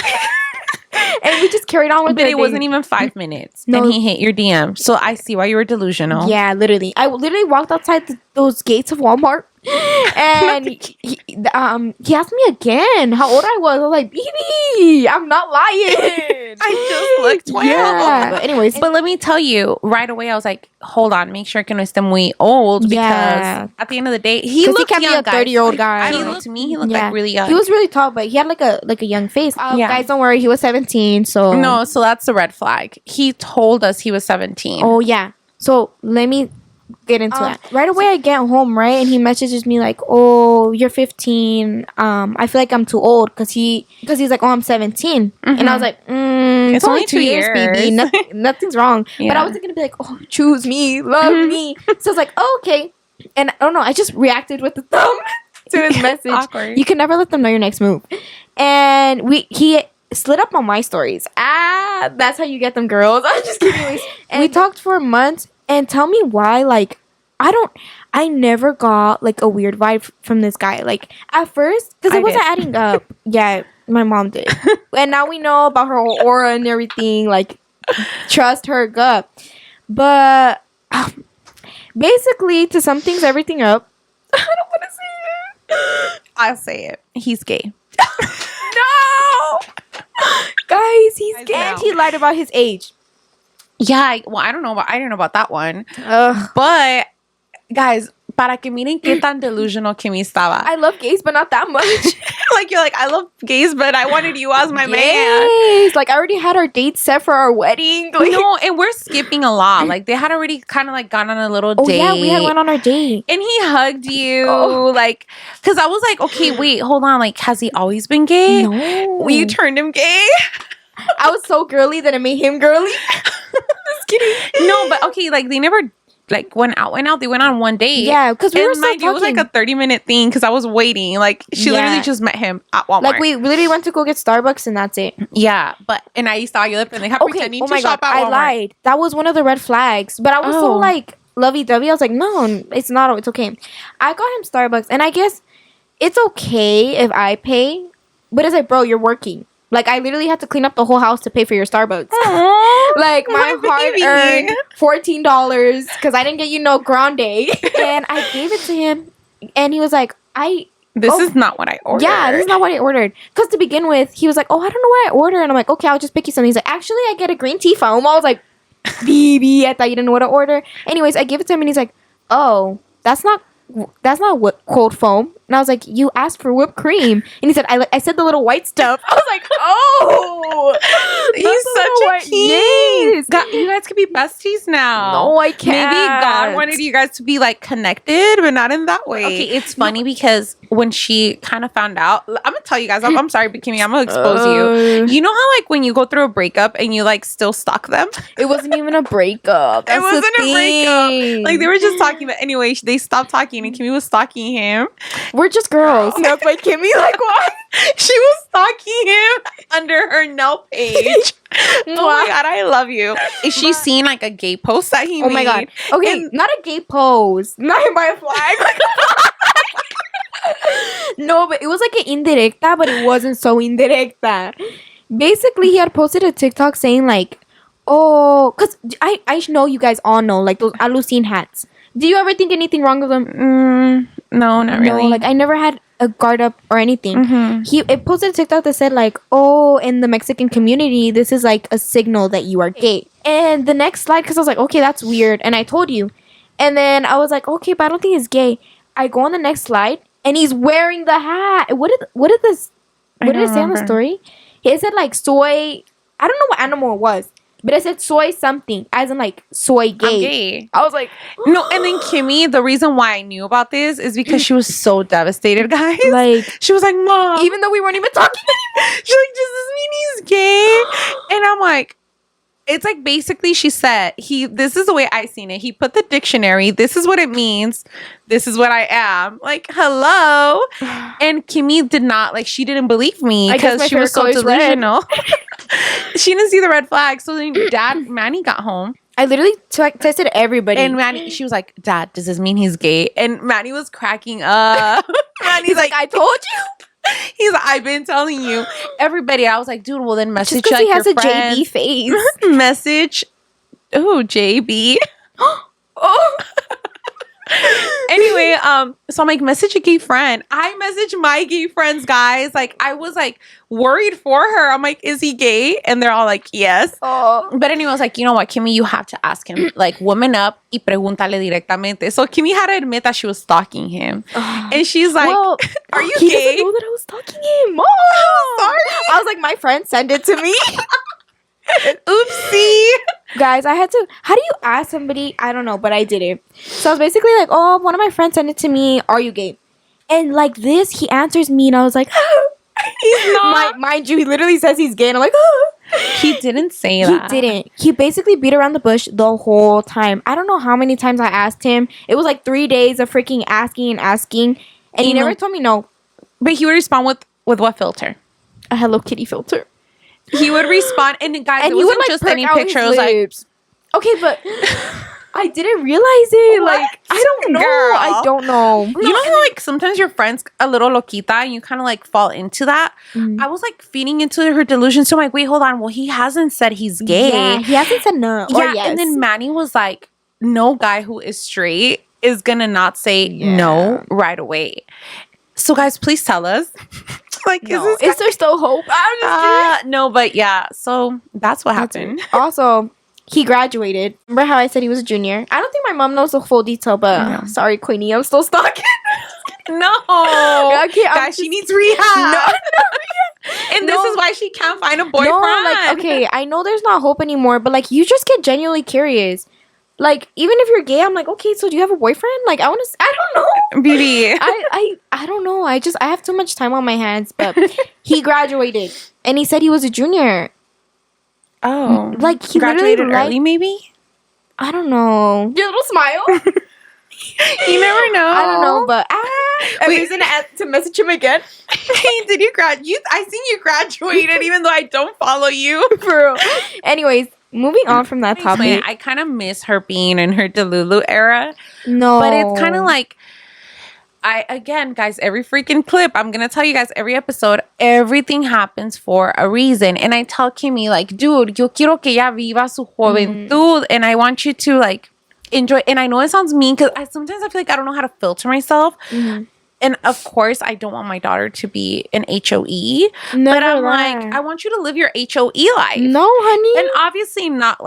And we just carried on with it. But it wasn't even 5 minutes. No. And he hit your DM. So I see why you were delusional. Yeah, literally. I literally walked outside those gates of Walmart. And he asked me again how old I was. I was like, baby, I'm not lying. I just looked 12. Yeah. But anyways. But let me tell you, right away, I was like, hold on, make sure que no esté muy old. Because at the end of the day, he looked can't young, be a 30-year-old guy. I don't know. To me, he looked really young. He was really tall, but he had a young face. Guys, don't worry. He was 17, so. No, so that's the red flag. He told us he was 17. Oh, yeah. So let me get into that. Right away, I get home, right? And he messages me like, oh, you're 15. I feel like I'm too old because he's like, oh, I'm 17. Mm-hmm. And I was like, it's only 2 years, baby. Nothing's wrong. Yeah. But I wasn't going to be like, oh, choose me, love me. So I was like, oh, okay. And I don't know. I just reacted with the thumb to his message. Awkward. You can never let them know your next move. And he slid up on my stories. That's how you get them, girls. I'm just kidding. And we talked for months. And tell me why, like, I never got, like, a weird vibe from this guy. Like, at first, because it wasn't adding up. Yeah, my mom did. And now we know about her whole aura and everything. Like, trust her gut. But, basically, to sum things everything up, I don't want to say it. I'll say it. He's gay. No! Guys, he's gay. And he lied about his age. Yeah, I don't know about that one. Ugh. But guys, para que miren qué tan delusional Kimmy estaba. I love gays, but not that much. Like, you're like, I love gays, but I wanted you as my man. Yes. Like, I already had our date set for our wedding. Like, No, and we're skipping a lot. Like, they had already kind of like gone on a little date. yeah, we had went on our date. And he hugged you. Like, because I was like, okay, wait, hold on. Like, has he always been gay? No. You turned him gay? I was so girly that it made him girly. Just kidding. No, but okay, like, they never like went out. They went on one date. Yeah, because we were still talking. It was like a 30-minute thing because I was waiting. Like, she literally just met him at Walmart. Like, we literally went to go get Starbucks and that's it. Yeah, and I saw you and they had pretending to shop at Walmart. I lied. That was one of the red flags. But I was so like lovey-dovey. I was like, no, it's not. It's okay. I got him Starbucks, and I guess it's okay if I pay. But it's like, bro, you're working. Like, I literally had to clean up the whole house to pay for your Starbucks. Aww, like, my hard-earned $14 because I didn't get you no grande. And I gave it to him, and he was like, This is not what I ordered. Yeah, this is not what I ordered. Because to begin with, he was like, oh, I don't know what I ordered. And I'm like, okay, I'll just pick you something. He's like, actually, I get a green tea foam. I was like, BB, I thought you didn't know what to order. Anyways, I give it to him, and he's like, oh, that's not what cold foam. And I was like, you asked for whipped cream. And he said, I said the little white stuff. I was like, oh, he's such a king. Yes. You guys could be besties now. No, I can't. Maybe God wanted you guys to be like connected, but not in that way. Okay, it's funny because when she kind of found out, I'm gonna tell you guys, I'm sorry, but Kimmy, I'm gonna expose you. You know how like when you go through a breakup and you like still stalk them? It wasn't even a breakup. It wasn't a breakup. Like, they were just talking, but anyway, they stopped talking and Kimmy was stalking him. We're just girls. No, but Kimmy, like, what? She was stalking him under her Nell page. Oh my God, I love you. Is she seeing like a gay post that he made? Oh my God. Okay, not a gay pose. Not him by a flag. No, but it was like an indirecta, but it wasn't so indirecta. Basically, he had posted a TikTok saying like, oh, because I know you guys all know, like, those Alucin hats. Do you ever think anything wrong with them? No, not really. No, like, I never had a guard up or anything. Mm-hmm. It posted a TikTok that said like, oh, in the Mexican community, this is like a signal that you are gay. And the next slide, because I was like, okay, that's weird. And I told you. And then I was like, okay, but I don't think he's gay. I go on the next slide, and he's wearing the hat. What did it say on the story? It said like soy. I don't know what animal it was. But it said soy something, as in like soy gay. I'm gay. I was like, no. And then Kimmy, the reason why I knew about this is because she was so devastated, guys. Like, she was like, Mom, even though we weren't even talking anymore, she's like, does this mean he's gay? And I'm like, it's like basically she said this is the way I seen it. He put the dictionary. This is what it means. This is what I am. Like, hello. And Kimmy did not, like, she didn't believe me because she was so delusional. She didn't see the red flag. So then Manny got home. I literally texted everybody. And Manny, she was like, Dad, does this mean he's gay? And Manny was cracking up. Manny's like, I told you. He's like, I've been telling you. Everybody, I was like, dude, well then message like he has your a friends. JB face. Message. Oh, JB. Oh. Anyway, so I'm like, message a gay friend. I message my gay friends, guys. Like, I was like worried for her. I'm like, is he gay? And they're all like, yes. Oh. But anyway, I was like, you know what, Kimmy, you have to ask him. Like, woman up y pregúntale directamente. So Kimmy had to admit that she was stalking him. And she's like, well, are you he gay? He doesn't know that I was stalking him. Oh, sorry. I was like, my friend sent it to me. Oopsie. Guys, I had to. How do you ask somebody? I don't know, but I did it. So I was basically like, oh, one of my friends sent it to me. Are you gay? And like this, he answers me, and I was like, he's not. Mind you, he literally says he's gay, and I'm like, he didn't say that. He didn't. He basically beat around the bush the whole time. I don't know how many times I asked him. It was like 3 days of freaking asking, and he never told me no. But he would respond with what filter? A Hello Kitty filter. He would respond, and guys, it wasn't just any picture. It was like, okay, but I didn't realize it. What? Like, I don't know. Girl. I don't know. You know how like sometimes your friend's a little loquita and you kind of like fall into that? I was like feeding into her delusion. So I'm like, wait, hold on. Well, he hasn't said he's gay. Yeah, he hasn't said no. Yeah, Or yes. and then Manny was like, no guy who is straight is gonna not say no right away. So guys, please tell us. Like, No. Is there still hope? I'm just kidding. no, but yeah. So that's what happened. Also, he graduated. Remember how I said he was a junior? I don't think my mom knows the full detail, but sorry, Queenie, I'm still stalking. No, Okay, guys, she needs rehab. And this is why she can't find a boyfriend. No, like, okay, I know there's not hope anymore, but like, you just get genuinely curious. Like, even if you're gay, I'm like, okay, so do you have a boyfriend? Like, I want to. I don't know, BB. I don't know. I have too much time on my hands. But he graduated, and he said he was a junior. Oh, like he graduated literally early, maybe. I don't know. Your little smile. You never know. I don't know, but reason to message him again. Hey, did you graduate? I seen you graduated, even though I don't follow you. For real. Anyways, moving on from that topic. I kind of miss her being in her Delulu era. No, but it's kind of like, again, guys, every freaking clip, I'm going to tell you guys every episode, everything happens for a reason. And I tell Kimmy, like, dude, yo quiero que ella viva su juventud. And I want you to, like, enjoy. And I know it sounds mean because sometimes I feel like I don't know how to filter myself. And of course, I don't want my daughter to be an HOE. But I'm like, I want you to live your HOE life. No, honey. And obviously not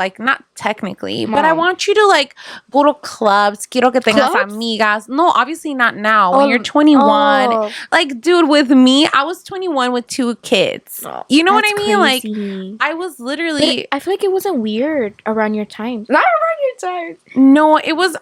technically, but I want you to like go to clubs. Quiero que tengas amigas. No, obviously not now. When you're 21. Like, dude, with me, I was 21 with 2 kids. You know what I mean? Crazy. Like, I was literally... I feel like it wasn't weird around your time. Not around your time. No, it was...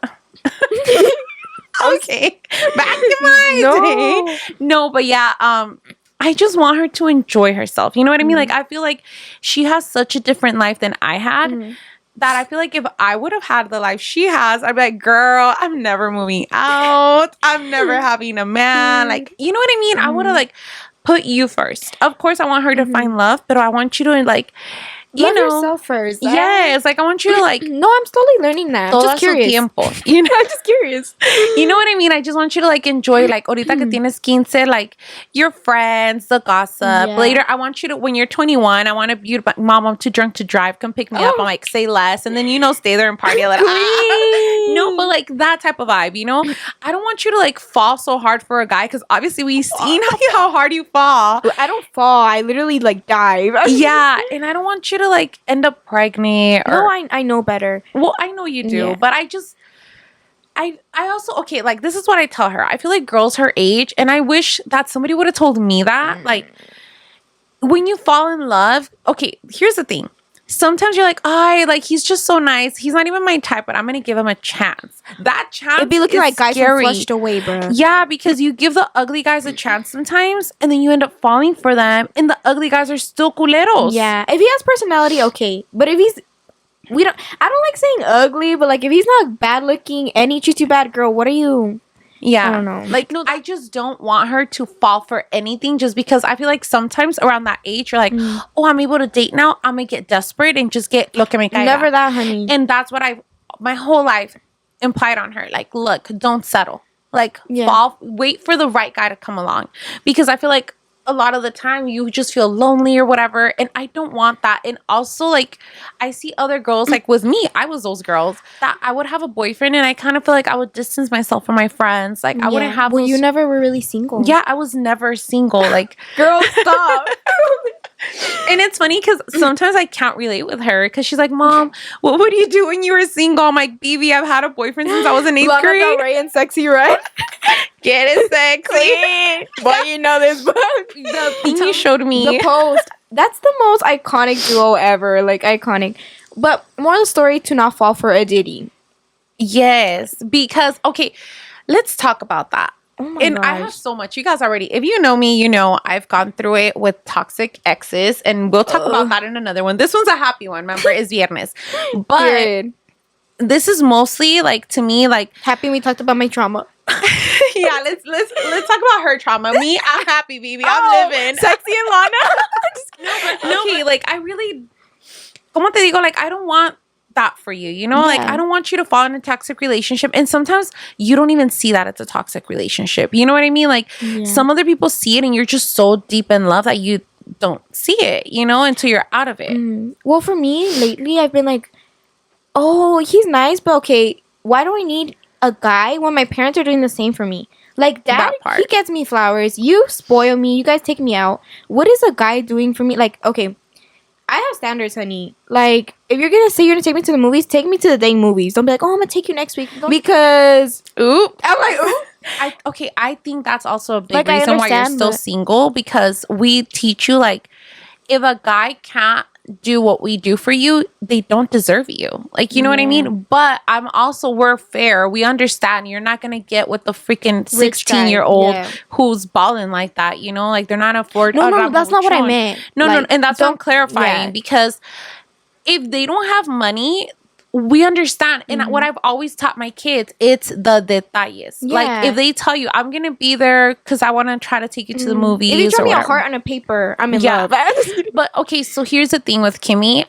Okay, back to my day. No, but yeah, I just want her to enjoy herself. You know what I mean? Like, I feel like she has such a different life than I had. That I feel like if I would have had the life she has, I'd be like, girl, I'm never moving out. I'm never having a man. Like, you know what I mean? I would have like put you first. Of course, I want her to find love, but I want you to like... Love yourself first. Yes, like I want you to like. No, I'm slowly learning that. I'm just curious. You know, I'm just curious. You know what I mean? I just want you to like enjoy like ahorita que tienes 15, like your friends, the gossip. Later, I want you to when you're 21. I want you to mom, I'm too drunk to drive. Come pick me up. I'm like say less, and then stay there and party like no, but like that type of vibe. You know, I don't want you to like fall so hard for a guy because obviously we've seen how hard you fall. I don't fall. I literally like dive. Yeah, and I don't want you to like end up pregnant. No, I know better. Well, I know you do, but I just I also okay, like this is what I tell her. I feel like girls her age, and I wish that somebody would have told me that. Like when you fall in love, okay, here's the thing. Sometimes you're like, he's just so nice. He's not even my type, but I'm gonna give him a chance. That chance it'd be looking like guys scary. were flushed away, bro. Yeah, because you give the ugly guys a chance sometimes, and then you end up falling for them, and the ugly guys are still culeros. Yeah, if he has personality, okay, but if he's I don't like saying ugly, but like if he's not bad looking and he treats you bad, girl, what are you? Yeah. I don't know. Like, no, I just don't want her to fall for anything just because I feel like sometimes around that age, you're like, oh, I'm able to date now. I'm going to get desperate and just get, look at me. Never that, honey. And that's what my whole life implied on her. Like, look, don't settle. Like, wait for the right guy to come along. Because I feel like a lot of the time you just feel lonely or whatever, and I don't want that. And also, like, I see other girls, like with me, I was those girls that I would have a boyfriend and I kind of feel like I would distance myself from my friends. Like I wouldn't have you never were really single. Yeah, I was never single. Like, girl, stop. And it's funny because sometimes I can't relate with her because she's like, Mom, what would you do when you were single? I'm like, BB, I've had a boyfriend since I was in 8th grade. Lana Del Rey and Sexy, right? Get it sexy. Boy, you know this book. The thing you showed me. The post. That's the most iconic duo ever. Like, iconic. But more of the story, to not fall for a Diddy. Yes. Because, okay, let's talk about that. Oh my gosh. I have so much. You guys already, if you know me, you know I've gone through it with toxic exes, and we'll talk about that in another one. This one's a happy one. Remember, it's viernes. But this is mostly like, to me, like, happy we talked about my trauma. Yeah, let's talk about her trauma. Me, I'm happy, baby. I'm living. Sexy and Lana. No, okay, like I really, como te digo, like I don't want that for you, you know? Like, I don't want you to fall in a toxic relationship. And sometimes you don't even see that it's a toxic relationship. You know what I mean? Like, some other people see it and you're just so deep in love that you don't see it, you know, until you're out of it. Well, for me, lately, I've been like, oh, he's nice, but okay, why do I need a guy when my parents are doing the same for me? Like, Dad, he gets me flowers. You spoil me. You guys take me out. What is a guy doing for me? Like, okay, I have standards, honey. Like, if you're going to say you're going to take me to the movies, take me to the dang movies. Don't be like, oh, I'm going to take you next week. Because, I'm like, I think that's also a big reason why you're still single, because we teach you, like, if a guy can't do what we do for you, they don't deserve you. Like, you know what I mean? But we're fair. We understand you're not going to get with the freaking 16-year-old who's balling like that, you know? Like, they're not afford. No, that's not what I meant. No, and that's what I'm clarifying, because if they don't have money, we understand. And what I've always taught my kids, it's the detalles. Like, if they tell you, I'm going to be there because I want to try to take you to the movies. If you draw me a heart on a paper, I'm in love. But, okay, so here's the thing with Kimmy.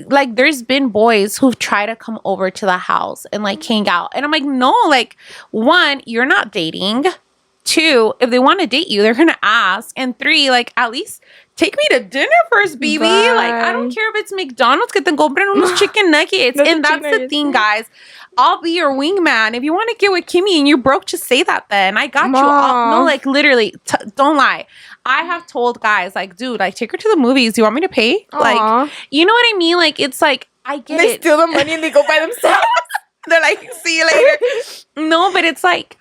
Like, there's been boys who've tried to come over to the house and, like, hang out. And I'm like, no, like, one, you're not dating. Two, if they want to date you, they're going to ask. And three, like, at least take me to dinner first, baby. Bye. Like, I don't care if it's McDonald's, que te compren unos chicken nuggets. And that's the thing, guys. I'll be your wingman. If you want to get with Kimmy and you're broke, just say that then. I got you. No, like, literally, don't lie. I have told guys, like, dude, like, take her to the movies. Do you want me to pay? Aww. Like, you know what I mean? Like, it's like, I get it. They steal the money and they go by themselves. They're like, see you later. No, but it's like,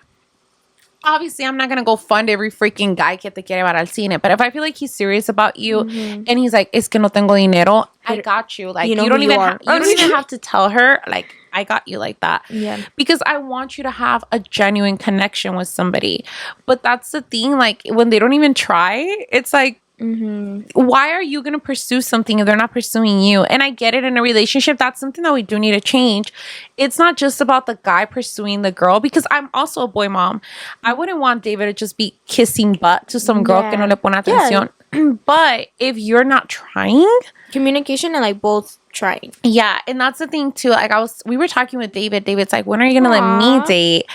obviously, I'm not going to go fund every freaking guy que te quiere llevar al cine. But if I feel like he's serious about you and he's like, es que no tengo dinero, I got you. Like, you don't even have to tell her, like, I got you like that. Yeah. Because I want you to have a genuine connection with somebody. But that's the thing. Like, when they don't even try, it's like, why are you going to pursue something if they're not pursuing you? And I get it, in a relationship, that's something that we do need to change. It's not just about the guy pursuing the girl, because I'm also a boy mom. I wouldn't want David to just be kissing butt to some girl que no le pone atención. But if you're not trying, communication and, like, both trying. Yeah, and that's the thing too. Like, we were talking with David. David's like, when are you gonna let me date?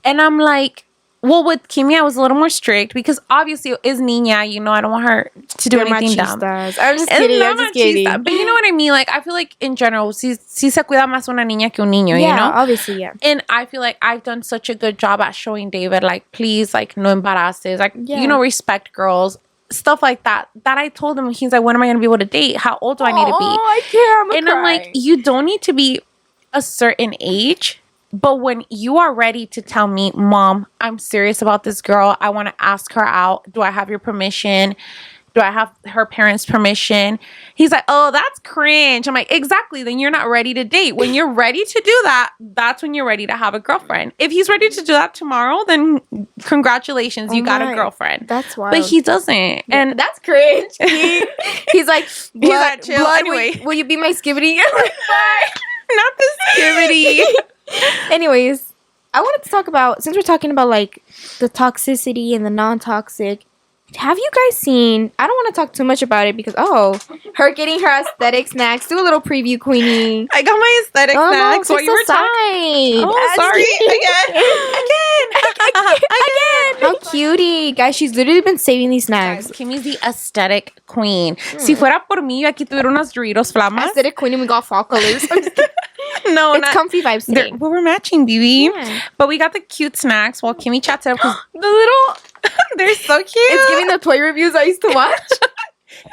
And I'm like, well, with Kimmy, I was a little more strict because obviously is niña, you know, I don't want her to do anything dumb. I'm just kidding. But you know what I mean? Like, I feel like in general, si se cuida más una niña que un niño, you know? Obviously, yeah. And I feel like I've done such a good job at showing David, like, please, like, no embaraces, like, you know, respect girls. Stuff like that I told him. He's like, when am I going to be able to date? How old do I need to be? I can't. I'm like, you don't need to be a certain age, but when you are ready to tell me, Mom, I'm serious about this girl, I want to ask her out, do I have your permission? Do I have her parents' permission? He's like, oh, that's cringe. I'm like, exactly. Then you're not ready to date. When you're ready to do that, that's when you're ready to have a girlfriend. If he's ready to do that tomorrow, then congratulations, you got a girlfriend. That's wild. But he doesn't. Yeah, and that's cringe. He's like, blood, chill. Blood, anyway. Will you be my skibbity? Not the skibbity. Anyways, I wanted to talk about, since we're talking about, like, the toxicity and the non-toxic, have you guys seen, I don't want to talk too much about it because, her getting her aesthetic snacks. Do a little preview, Queenie. I got my aesthetic snacks. What you were talking. Sorry. Again. How cutie. Guys, she's literally been saving these snacks. Guys, Kimmy's the aesthetic queen. Si fuera por mí, yo aquí tuviera unas Doritos Flamas. Aesthetic queen and we got fall colors. No, it's comfy vibes today. Well, we're matching, baby. Yeah. But we got the cute snacks while Kimmy chats it up. The little, they're so cute. It's giving the toy reviews I used to watch.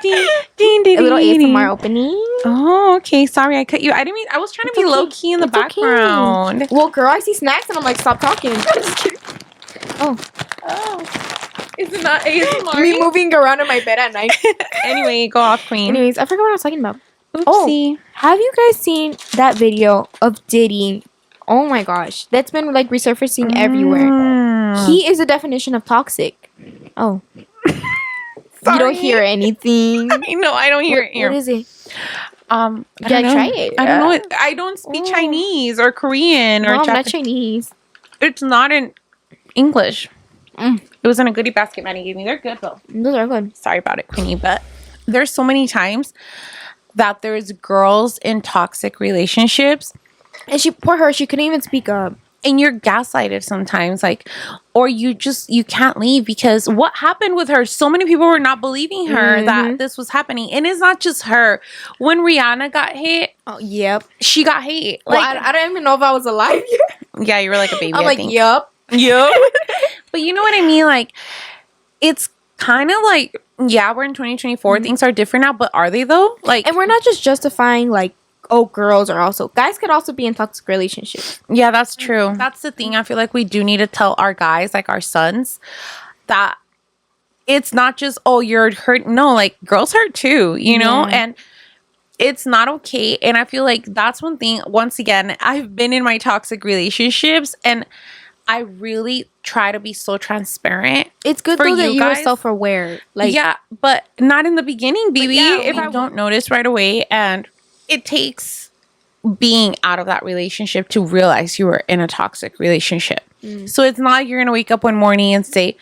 Ding, ding, ding, a little ASMR opening. Oh, okay. Sorry, I cut you. I didn't mean. I was trying to be low key in the background. Okay. Well, girl, I see snacks and I'm like, stop talking. I'm just kidding. Oh. Is it not ASMR? Me moving around in my bed at night. Anyway, go off, queen. Anyways, I forgot what I was talking about. Oopsie. Have you guys seen that video of Diddy? Oh my gosh. That's been, like, resurfacing everywhere. He is a definition of toxic. Oh. You don't hear anything. I know, I don't hear it here. What is it? I try it. I don't know it. I don't speak Chinese or Korean or Japanese. Japanese. Not Chinese. It's not in English. It was in a goodie basket Maddie gave me. They're good though. Those are good. Sorry about it, Queenie, but there's so many times that there's girls in toxic relationships, And poor her, she couldn't even speak up. and you're gaslighted sometimes, like, or you can't leave because what happened with her, so many people were not believing her that this was happening. And it's not just her. When Rihanna got hit, Oh, yep. she got hit. Well, Like, I don't even know if I was alive yet. yeah, you were like a baby. I'm I like, think. yep. But you know what I mean? Like, it's kind of like, yeah, we're in 2024. Things are different now, but are they though? Like, And we're not just justifying like, oh, girls are also, guys could also be in toxic relationships. yeah, that's true. That's the thing. I feel like we do need to tell our guys, like our sons, that it's not just, oh, you're hurt. No, like girls hurt too, you know? Yeah. And it's not okay. And I feel like that's one thing. Once again, I've been in my toxic relationships and I really try to be so transparent. It's good For though that you you were guys? self-aware. Like, Yeah, but not in the beginning, baby. yeah, if I don't notice right away, and it takes being out of that relationship to realize you were in a toxic relationship. So it's not like you're gonna wake up one morning and say,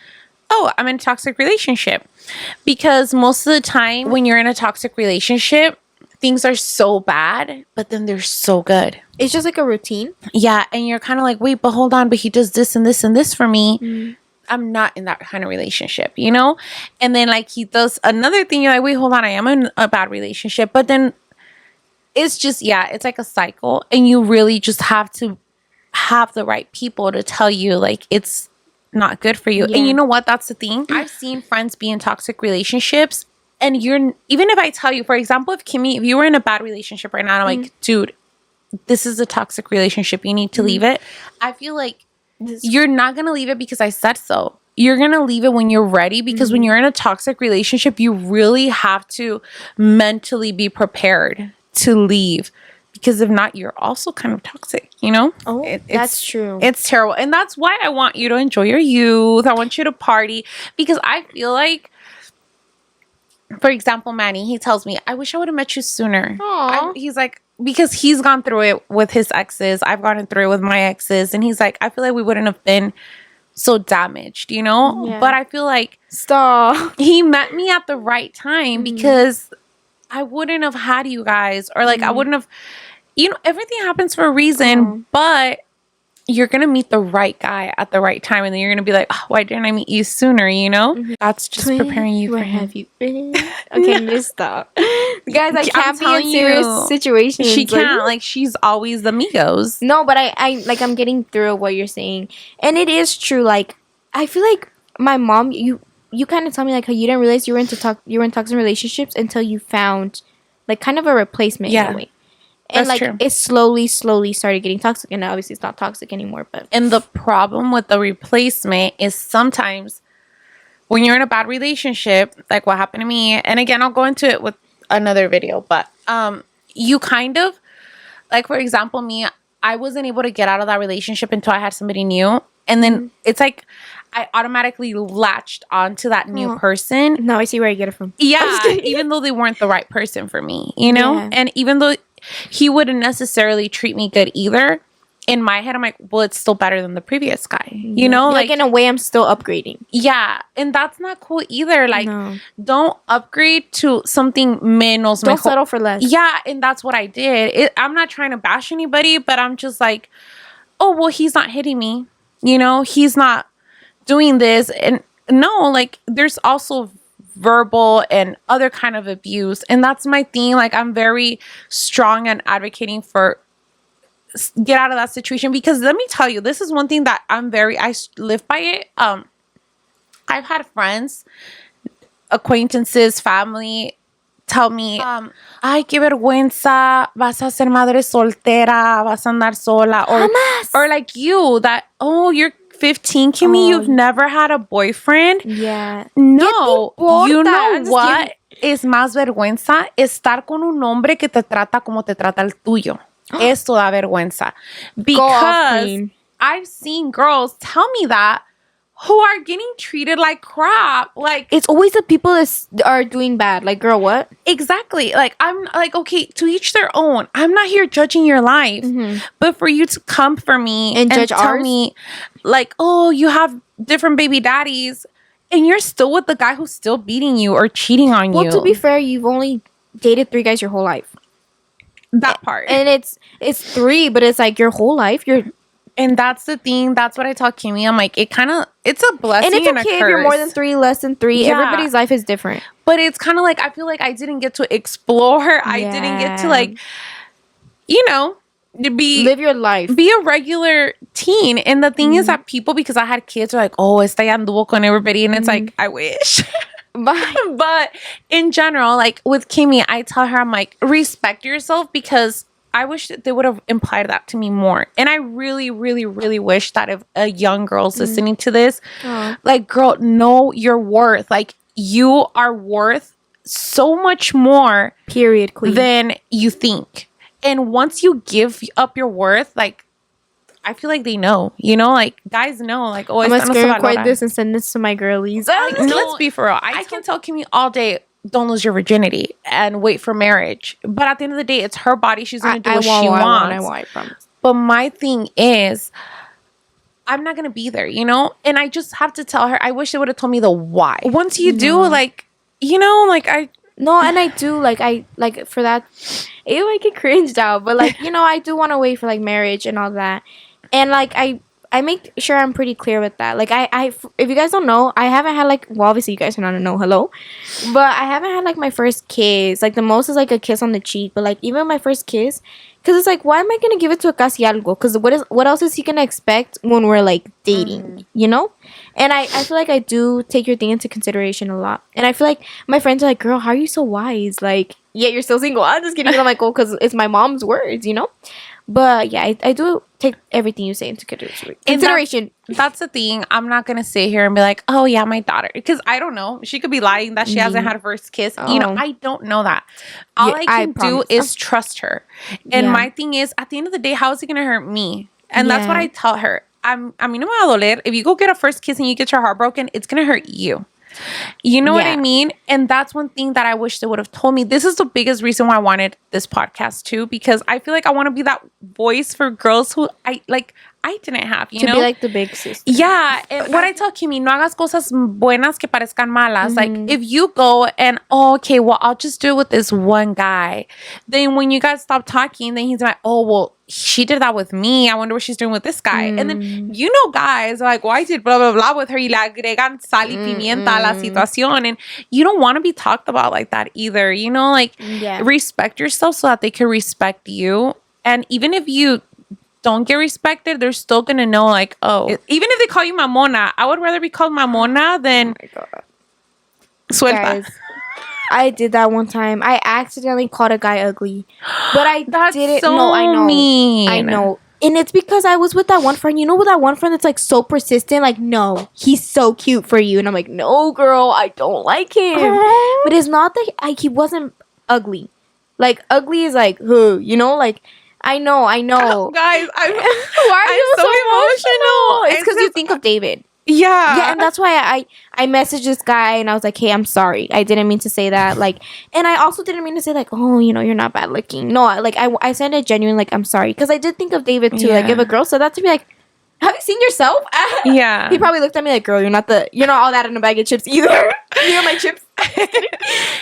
oh, I'm in a toxic relationship. Because most of the time when you're in a toxic relationship, things are so bad, but then they're so good. it's just like a routine. Yeah, and you're kind of like, wait, but hold on, but he does this and this and this for me. I'm not in that kind of relationship, you know? And then like he does another thing, you're like, wait, hold on, I am in a bad relationship. But then it's just, yeah, it's like a cycle. And you really just have to have the right people to tell you like it's not good for you. Yeah. And you know what? That's the thing. I've seen friends be in toxic relationships. And even if I tell you, for example, if you were in a bad relationship right now, and I'm like, dude, this is a toxic relationship. You need to leave it. I feel like you're not going to leave it because I said so. You're going to leave it when you're ready, because when you're in a toxic relationship, you really have to mentally be prepared to leave, because if not, you're also kind of toxic, you know? Oh, that's true. It's terrible. And that's why I want you to enjoy your youth. I want you to party, because I feel like, for example, Manny, he tells me, I wish I would have met you sooner. He's like, because he's gone through it with his exes. I've gone through it with my exes. And he's like, I feel like we wouldn't have been so damaged, you know? Yeah. But I feel like Stop. he met me at the right time, because I wouldn't have had you guys, or like I wouldn't have, you know, everything happens for a reason, but you're going to meet the right guy at the right time. And then you're going to be like, oh, why didn't I meet you sooner? You know, that's just preparing you for Where him. have you been? Okay, just stop. Guys, I can't be in telling serious you, situations. She can't. Like, she's always the Migos. No, but I like, I'm getting through what you're saying. And it is true. Like, I feel like my mom, you kind of tell me like how you didn't realize you were in toxic relationships until you found like kind of a replacement in a way. And That's like true. it slowly started getting toxic, and obviously it's not toxic anymore. But And the problem with the replacement is sometimes when you're in a bad relationship, like what happened to me, and again, I'll go into it with another video, but you kind of, like, for example, me, I wasn't able to get out of that relationship until I had somebody new. And then it's like I automatically latched onto that new person. no, I see where you get it from. Yeah, even though they weren't the right person for me, you know? Yeah. And even though he wouldn't necessarily treat me good either, in my head, I'm like, well, it's still better than the previous guy, you know? Like in a way, I'm still upgrading. Yeah, and that's not cool either. Like, No. don't upgrade to something menos. Don't settle for less. Yeah, and that's what I did. I'm not trying to bash anybody, but I'm just like, oh, well, he's not hitting me. You know, he's not doing this. And no, like, there's also verbal and other kind of abuse. And that's my thing. Like, I'm very strong and advocating for get out of that situation, because let me tell you, this is one thing that I live by it. I've had friends, acquaintances, family tell me, ay, qué vergüenza, vas a ser madre soltera, vas a andar sola, or like you, that, oh, you're 15, Kimmy, you've never had a boyfriend. Yeah. No, you know I'm just what es más vergüenza? Estar con un hombre que te trata como te trata el tuyo. Esto da vergüenza. Because I've seen girls tell me that who are getting treated like crap. Like, it's always the people that are doing bad. Like, girl, what? exactly. Like, I'm like, okay, to each their own. I'm not here judging your life. But for you to come for me and judge tell me, like, oh, you have different baby daddies, and you're still with the guy who's still beating you or cheating on you. Well, to be fair, you've only dated 3 guys your whole life. That part. And it's 3, but it's like your whole life. And that's the thing. That's what I tell Kimmy. I'm like, it's a blessing And it's and okay a if curse. you're more than 3, less than 3. Yeah. Everybody's life is different. But it's kind of like, I feel like I didn't get to explore. I didn't get to, like, live your life. Be a regular teen. And the thing is that people, because I had kids, are like, oh, esta ya anduvo con everybody. And it's like, I wish. But in general, like with Kimmy, I tell her, I'm like, respect yourself, because I wish that they would have implied that to me more. And I really, really, really wish that if a young girl's listening to this, like, girl, know your worth. Like, you are worth so much more, period, queen, than you think. And once you give up your worth, like, I feel like they know, like, guys know, like, oh, I'm gonna screen record this and send this to my girlies. Let's be for real. I can tell Kimmy all day, don't lose your virginity and wait for marriage. But at the end of the day, it's her body. She's going to do what she wants. I won't, I promise. But my thing is, I'm not going to be there, And I just have to tell her, I wish they would have told me the why. Once you do, like, like, No, and I do, like, for that, ew, I get cringed out. But, like, I do want to wait for, like, marriage and all that. And, like, I make sure I'm pretty clear with that. Like, if you guys don't know, I haven't had, like, well, obviously you guys are not to know, hello. But I haven't had, like, my first kiss. Like, the most is, like, a kiss on the cheek. But, like, even my first kiss, because it's like, why am I going to give it to a casi algo? Because what else is he going to expect when we're, like, dating, And I feel like I do take your thing into consideration a lot. And I feel like my friends are like, girl, how are you so wise? Like, yet you're still single. I'm just kidding. I'm like, oh, because it's my mom's words, But yeah, I do take everything you say into consideration. That's the thing. I'm not gonna sit here and be like, oh yeah, my daughter, because I don't know. She could be lying that she hasn't had a first kiss. I don't know that. All I can do is trust her. And my thing is, at the end of the day, how is it gonna hurt me? And that's what I tell her. A mí no me va a doler. If you go get a first kiss and you get your heart broken, it's gonna hurt you. You know what I mean? And that's one thing that I wish they would have told me. This is the biggest reason why I wanted this podcast too, because I feel like I want to be that voice for girls who I didn't have, to be like the big sister. Yeah. And what I tell Kimmy, no hagas cosas buenas que parezcan malas. Like, if you go and, okay, well, I'll just do it with this one guy. Then when you guys stop talking, then he's like, oh, well, she did that with me. I wonder what she's doing with this guy. And then, guys are like, well, I did blah, blah, blah with her. Y le agregan sal y pimienta a la situación. And you don't want to be talked about like that either. Respect yourself so that they can respect you. And even if you don't get respected, they're still going to know, like, oh, even if they call you mamona, I would rather be called mamona than suelta. Guys, I did that one time. I accidentally called a guy ugly. But I didn't. So no, I know. mean. I know. And it's because I was with that one friend. With that one friend that's like so persistent. Like, no, he's so cute for you. And I'm like, no, girl, I don't like him. But it's not that he wasn't ugly. Like, ugly is like, like, I know. Guys, why are you so emotional? It's because you think of David. Yeah, and that's why I messaged this guy and I was like, hey, I'm sorry. I didn't mean to say that. Like, and I also didn't mean to say like, oh, you're not bad looking. No, like I sent a genuine like, I'm sorry. Because I did think of David too. Like, if a girl said that to me, like, have you seen yourself? Yeah. He probably looked at me like, girl, you're not all that in a bag of chips either. My chips.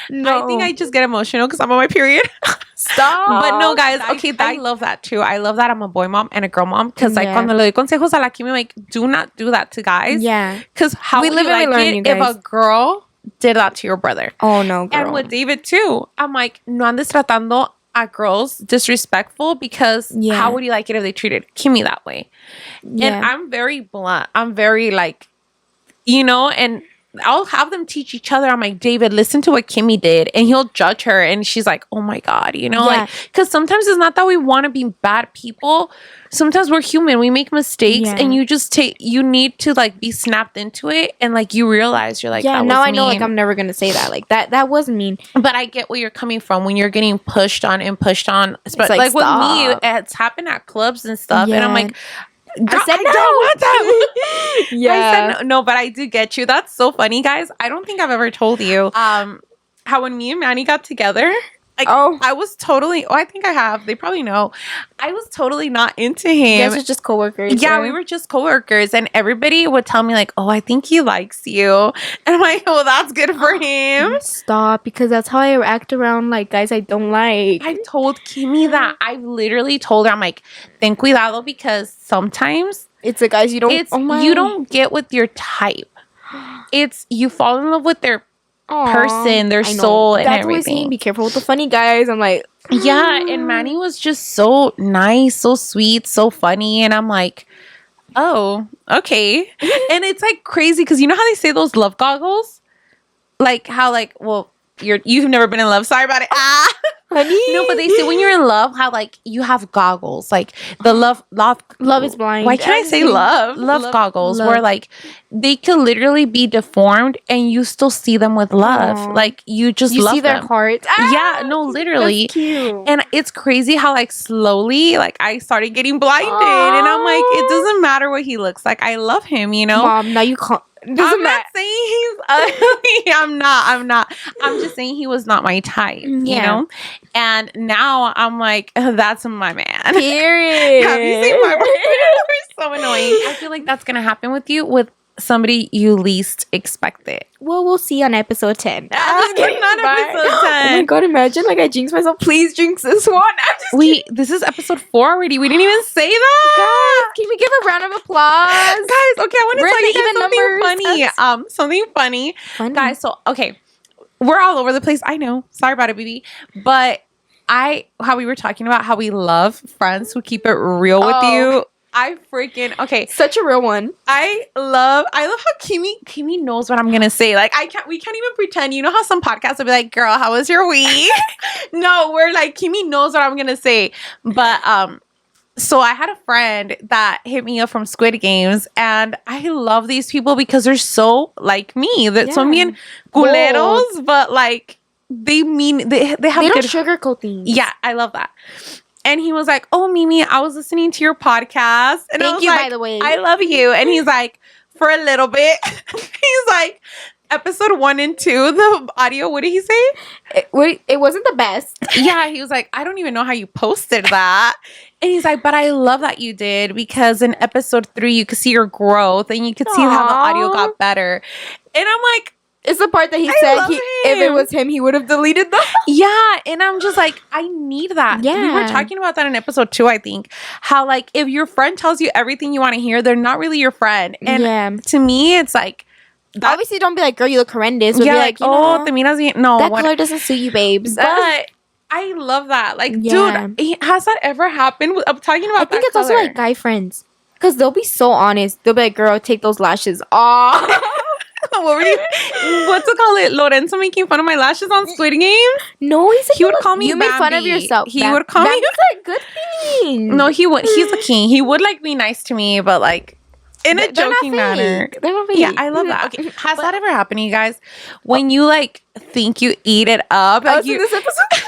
No. I think I just get emotional because I'm on my period. Stop. But no, guys, okay, I love that too. I love that I'm a boy mom and a girl mom, because like cuando le doy consejos a la Kimmy, like, do not do that to guys. Yeah. Because how we would you like it if a girl did that to your brother? Oh no, girl. And with David too, I'm like, no andes tratando a girls disrespectful, because how would you like it if they treated Kimmy that way? Yeah. And I'm very blunt. I'm very like, and I'll have them teach each other. I'm like, David, listen to what Kimmy did. And he'll judge her. And she's like, oh my God, like, because sometimes it's not that we want to be bad people. Sometimes we're human. We make mistakes and you need to like be snapped into it. And like, you realize you're like, that now was I know mean. like I'm never going to say that. Like that was mean. But I get where you're coming from when you're getting pushed on. But like with me, it's happened at clubs and stuff. And I'm like, I said no. I don't want them. I said no, but I do get you. That's so funny, guys. I don't think I've ever told you how when me and Manny got together, Like, Oh. I was totally, I think I have. They probably know. I was totally not into him. You guys are just coworkers. Yeah, right? we were just coworkers, and everybody would tell me like, "Oh, I think he likes you," and I'm like, "Oh, that's good for him." Stop, because that's how I act around like guys I don't like. I told Kimmy that. I literally told her, I'm like, "Ten cuidado," because sometimes It's the guys you don't. it's oh my. you don't get with your type. It's you fall in love with their Aw, person, their I know. soul, and That's always saying, everything. be careful with the funny guys. I'm like, Yeah, and Manny was just so nice, so sweet, so funny, and I'm like, oh, okay. And it's like crazy because you know how they say those love goggles, like how like well you've never been in love. Sorry about it. honey. No, but they say when you're in love, how like you have goggles, like the love is blind. Why can't I say love? Love goggles, love. where like they could literally be deformed and you still see them with love. Aw. Like you just You love see their them. heart. Yeah, no, literally. That's cute. And it's crazy how like slowly like I started getting blinded, and I'm like, it doesn't matter what he looks like. I love him, you know. Mom, now you can't. I'm not saying he's ugly. I'm not. I'm just saying he was not my type, you Yeah. know? And now I'm like, that's my man. Period. Have you seen my We're so annoying. I feel like that's going to happen with you with somebody you least expect it. Well, we'll see on episode 10. Not episode 10. Oh my god, imagine like I jinx myself. Please jinx this one. I'm just Wait, this is episode 4 already. We didn't even say that. Guys, can we give a round of applause? Guys, okay, I want to We're tell in you the even guys something numbers. funny. That's- Something funny. Funny. Guys, so okay. We're all over the place. I know. Sorry about it, baby. But how we were talking about how we love friends who keep it real with Oh. you. I freaking okay. Such a real one. I love how Kimmy knows what I'm gonna say. Like we can't even pretend. You know how some podcasts will be like, girl, how was your week? No, we're like, Kimmy knows what I'm gonna say. But so I had a friend that hit me up from Squid Games, and I love these people because they're so like me. That so me and culeros, but like they have They good don't sugarcoat things. yeah, I love that. And he was like, "Oh, Mimi, I was listening to your podcast." And I Thank was you, like, by the way. I love you. And he's like, for a little bit. He's like, episode 1 and 2, the audio, what did he say? It wasn't the best. Yeah, he was like, I don't even know how you posted that. And he's like, but I love that you did, because in episode 3, you could see your growth and you could see how the audio got better. And I'm like, It's the part that he I said love if it him. was him, he would have deleted them. yeah. And I'm just like, I need that. We were Yeah. talking about that in episode 2, I think. How like, if your friend tells you everything you want to hear, they're not really your friend. And Yeah. to me, it's like, Obviously, don't be like, girl, you look horrendous. But yeah, be like, like, you oh, know, te miras bien. No, that what- color doesn't suit you, babes. But I love that. Like, Yeah. dude, has that ever happened? I'm talking about I think that it's also color. like guy friends. Because they'll be so honest. They'll be like, girl, take those lashes off. what were you? What's it called? Lorenzo making fun of my lashes on Squid Games? No, he said He would call me You made fun of Bambi. yourself. He would call me- That's a good thing. No, he would. He's the king. He would like be nice to me, but like in a They're not joking manner. fake. They're not fake. Yeah, I love that. Okay, has that ever happened to you guys? When you like think you eat it up, like Us in you. this episode?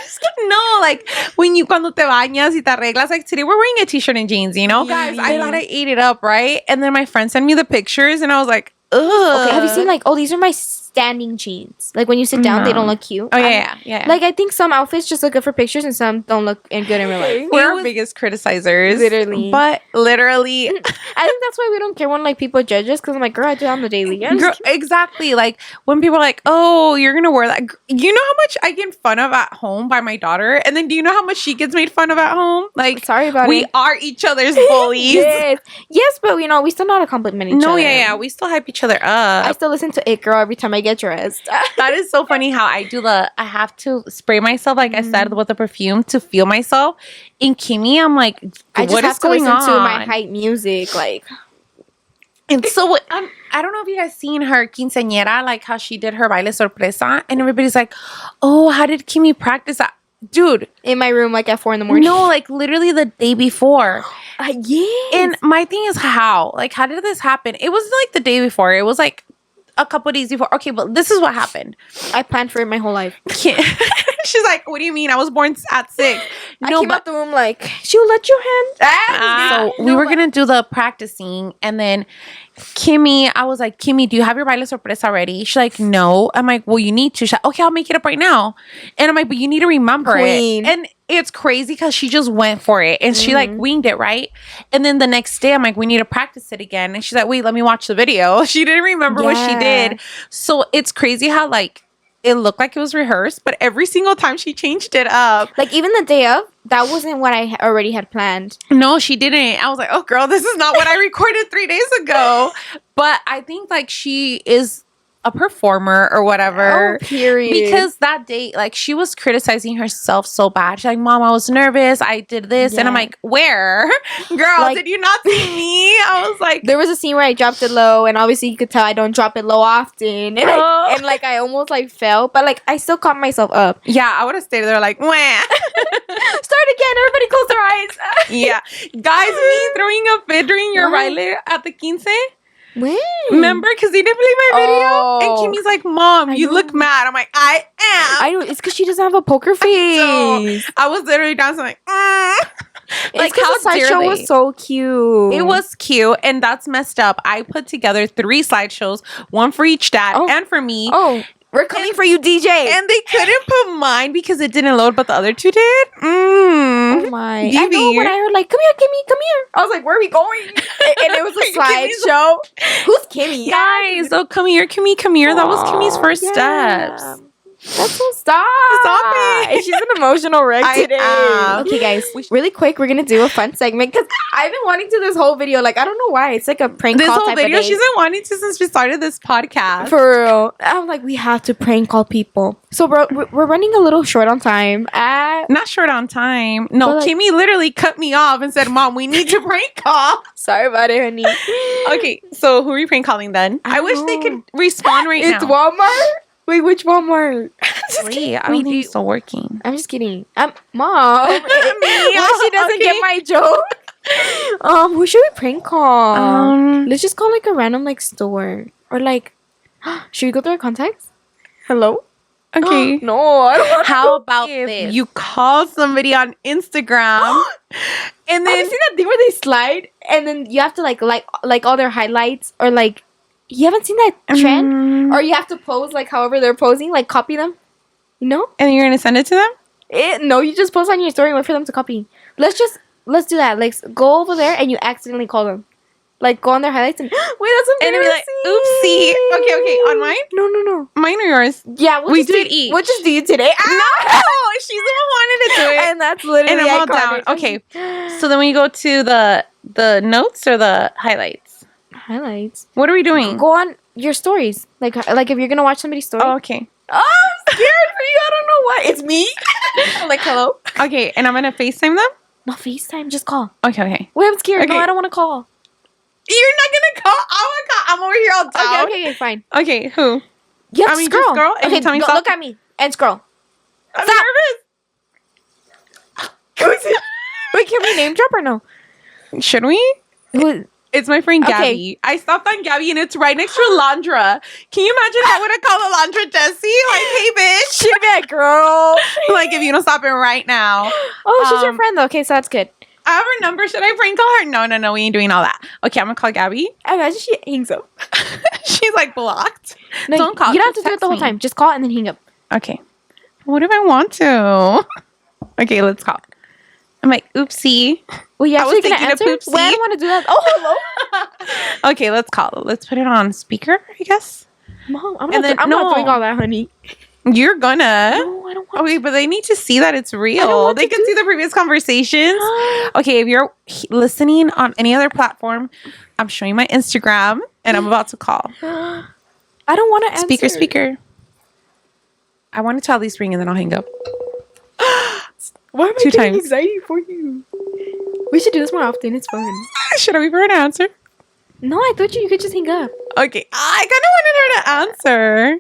No, like when you cuando te bañas y te arreglas, like today we're wearing a t-shirt and jeans, you know, Yeah. guys. I thought I ate it up, right? And then my friend sent me the pictures, and I was like, ugh. Okay, have you seen like, oh, these are my standing jeans. Like when you sit down, they No. don't look cute. Oh yeah. Like I think some outfits just look good for pictures and some don't look good in real life. we're our biggest criticizers, Literally. But literally, I think that's why we don't care when like people judge us because I'm like, girl, I do it on the daily. Yeah, girl, exactly. Like when people are like, "Oh, you're gonna wear that," you know how much I get fun of at home by my daughter, and then do you know how much she gets made fun of at home? Like, sorry about we it. are each other's bullies. Yes, but you know we still know how to compliment each No, other. yeah, we still hype each other I up. still listen to It Girl every time I get dressed. That is so funny how I have to spray myself, like I said, with a perfume to feel myself. In Kimmy, I'm like, I just what have is to going listen on? to my hype music, like. And so I don't know if you guys seen her quinceañera, like how she did her baile sorpresa, and everybody's like, oh, how did Kimmy practice that? Dude, In my room, like at 4 a.m. no, like literally the day before. Yeah. And my thing is how did this happen? It wasn't like the day before. It was like a couple days before. Okay, but this is what happened. I planned for it my whole life. She's like, what do you mean? I was born at 6. I came out the room like, she'll let your hand. So we were gonna do the practicing, and then Kimmy, I was like, Kimmy, do you have your baile sorpresa already? She's like, no. I'm like, well, you need to. She's like, okay, I'll make it up right now. And I'm like, but you need to remember Queen. it. And it's crazy because she just went for it, and she like winged it, right? And then the next day, I'm like, we need to practice it again. And she's like, wait, let me watch the video. She didn't remember what she did. So it's crazy how like it looked like it was rehearsed, but every single time she changed it up. Like even the day of, that wasn't what I already had planned. No, she didn't. I was like, oh girl, this is not what I recorded 3 days ago. But I think like she is a performer or whatever. Oh, period. Because that day, like she was criticizing herself so bad. She's like, Mom, I was nervous. I did this. And I'm like, where? Girl, like, did you not see me? I was like, there was a scene where I dropped it low, and obviously you could tell I don't drop it low often. And, I almost like fell, but like I still caught myself up. yeah, I would have stayed there like, wah. Start again. Everybody close their eyes. Yeah. Guys, me throwing a fit during your baile at the 15. When? Remember? Because they didn't play my video. Oh. And Kimmy's like, Mom, you look mad. I'm like, I am. I know. It's because she doesn't have a poker face. I was literally dancing like, Like how the slideshow was so cute. It was cute, and that's messed up. I put together 3 slideshows, one for each dad and for me. Oh, we're coming for you, DJ. And they couldn't put mine because it didn't load, but the other 2 did. Oh my! I know when I heard like, "Come here, Kimmy, come here," I was like, "Where are we going?" And it was a slideshow. Who's Kimmy? Guys, oh come here, Kimmy, come here. That was Kimmy's first steps. That's so stop it. She's an emotional wreck today. Okay, guys, really quick, we're gonna do a fun segment because I've been wanting to this whole video. Like, I don't know why. It's like a prank this call whole type video of day. she's been wanting to since we started this podcast. For real. I'm like, we have to prank call people. So we're running a little short on time. Not short on time. No, like, Kimmy literally cut me off and said, Mom, we need to prank call. Sorry about it, honey. Okay, so who are we prank calling then? I wish they could respond right now. It's Walmart? Wait, which Walmart? Wait, I don't think it's still working. I'm just kidding. Mom. Me? Well, she doesn't get my joke. Who should we prank call? Let's just call like a random like store. Or like, should we go through our contacts? Hello? Okay. No, I don't want to. How about this? You call somebody on Instagram and then have you seen that thing where they slide and then you have to like all their highlights or like you haven't seen that trend? Or you have to pose like however they're posing, like copy them. You know? And you're gonna send it to them? No, you just post on your story and wait for them to copy. Let's do that. Like go over there and you accidentally call them. Like go on their highlights and wait, that's embarrassing. And then be like, oopsie. Okay, on mine? No. Mine or yours? Yeah, we do it each. We'll just do it today. No, she's the one who wanted to do it. And that's literally and I'm all down. Okay. So then we go to the notes or the highlights? Highlights. What are we doing? Go on your stories. Like if you're gonna watch somebody's story. Oh, okay. Oh, I'm scared for you. I don't know why. It's me. I'm like, hello. Okay, and I'm gonna FaceTime them? No, FaceTime. Just call. Okay. Wait, I'm scared. Okay. No, I don't want to call. You're not gonna call? I wanna call. I'm over here all down. Okay, fine. Okay, who? You have to just scroll and okay, you tell me stop? look at me and scroll. I'm Stop. nervous. Wait, can we name drop or no? Should we? Who? It's my friend Okay. Gabby. I stopped on Gabby and it's right next to Alondra. Can you imagine I would have called Alondra Jessie? Like, hey, bitch. She'd be like, girl. Like, if you don't stop it right now. Oh, she's your friend though. Okay, so that's good. I have her number. Should I prank call her? No. We ain't doing all that. Okay, I'm going to call Gabby. Imagine she hangs up. She's like blocked. No, don't call. You don't have to just do it the whole text me. time. Just call and then hang up. Okay. What if I want to? Okay, let's call. I'm like, oopsie. Well, you I was actually gonna thinking of answer? poopsie. Well, I don't want to do that. Oh, hello. Okay, let's call. Let's put it on speaker, I guess. Mom, I'm And then- not doing all that, honey. You're gonna. No, I don't want Okay, but they need to see that it's I don't real. want They to can see the previous conversations. Okay, if you're listening on any other platform, I'm showing my Instagram and I'm about to call. I don't want to answer. Speaker. I want it to at least ring and then I'll hang up. Why am I 2 getting times. excited for you? We should do this more often. It's fun. Should I wait for an answer? No, I thought you could just hang up. Okay, I kind of wanted her to answer.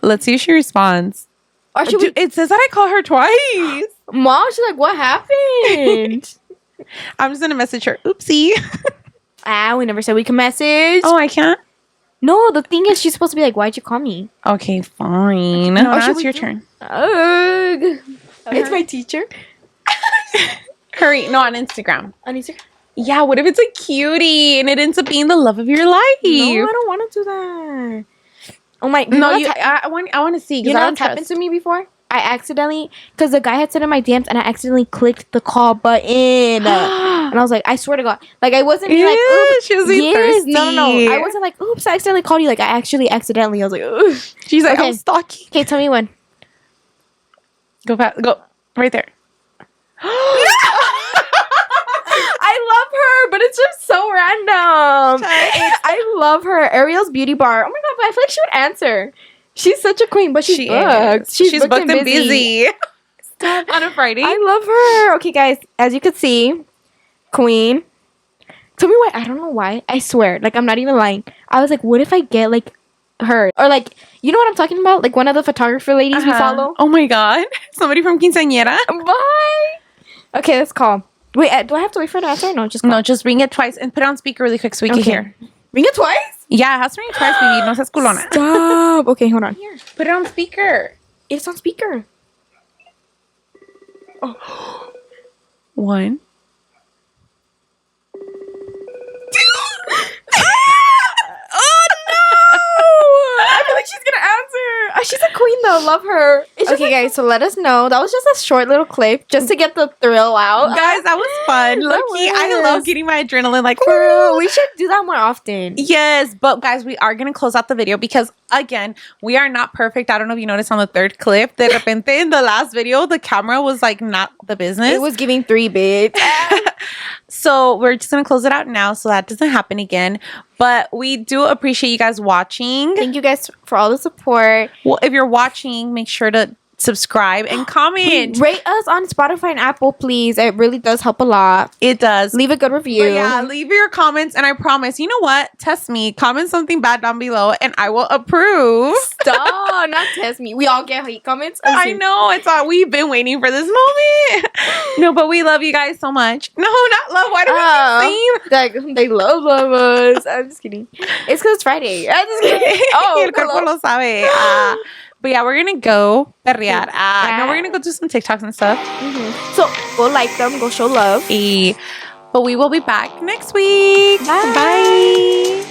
Let's see if she responds. Or should we? It says that I call her twice. Mom, she's like, what happened? I'm just gonna message her. Oopsie. We never said we can message. Oh, I can't. No, the thing is, she's supposed to be like, why'd you call me? Okay, fine. Oh, Now should it's we your do- turn. Ugh. It's my teacher. Hurry. No, on Instagram. On Instagram. Yeah, what if it's a cutie and it ends up being the love of your life? No, I don't want to do that. Oh my! I want to see. You Because know I don't what's happened trust. to me before? I accidentally, because the guy had sent in my DMs and I accidentally clicked the call button. And I was like, I swear to God. Like, I wasn't being like, oops. She was being thirsty. No. I wasn't like, oops, I accidentally called you. Like, I actually accidentally. I was like, ugh. She's like, Okay. I'm stalking. Okay, tell me when. Go fast. Go. Right there. I love her, but it's just so random. I love her. Ariel's Beauty Bar. Oh my God, but I feel like she would answer. She's such a queen, but she's booked. She's booked and busy. Stop. On a Friday. I love her. Okay, guys, as you could see, queen. Tell me why. I don't know why. I swear. Like, I'm not even lying. I was like, what if I get, like, her? Or, like, you know what I'm talking about? Like, one of the photographer ladies we follow. Oh my God. Somebody from Quinceañera. Bye. Okay, let's call. Wait, do I have to wait for an answer? No, just call. No, just ring it twice and put it on speaker really quick so we can hear. Ring it twice? Yeah, it has to ring it twice, baby. No seas culona. Stop. Okay, hold on. Here, put it on speaker. It's on speaker. Oh. 1. Oh no! I feel like she's gonna answer. She's a queen though. Love her. Okay, guys. So let us know. That was just a short little clip, just to get the thrill out. Guys, that was fun. Low-key, I love getting my adrenaline like For real, we should do that more often. Yes, but guys, we are gonna close out the video because again, we are not perfect. I don't know if you noticed on the third clip, de repente in the last video, the camera was like not the business. It was giving 3 bits. So we're just gonna close it out now so that doesn't happen again. But we do appreciate you guys watching. Thank you guys for all the support. Well, if you're watching, make sure to subscribe and comment. Rate us on Spotify and Apple, please. It really does help a lot. It does. Leave a good review. But yeah, leave your comments, and I promise, you know what? Test me. Comment something bad down below, and I will approve. Stop, not test me. We all get hate comments. I know. It's all we've been waiting for this moment. No, but we love you guys so much. No, not love. Why do we keep saying? Like, they love us. I'm just kidding. It's because it's Friday. I'm just kidding. Oh, el cuerpo lo sabe. But yeah, we're gonna go perrear. No, we're gonna go do some TikToks and stuff. So go like them, go show love. But we will be back next week. Bye. Bye.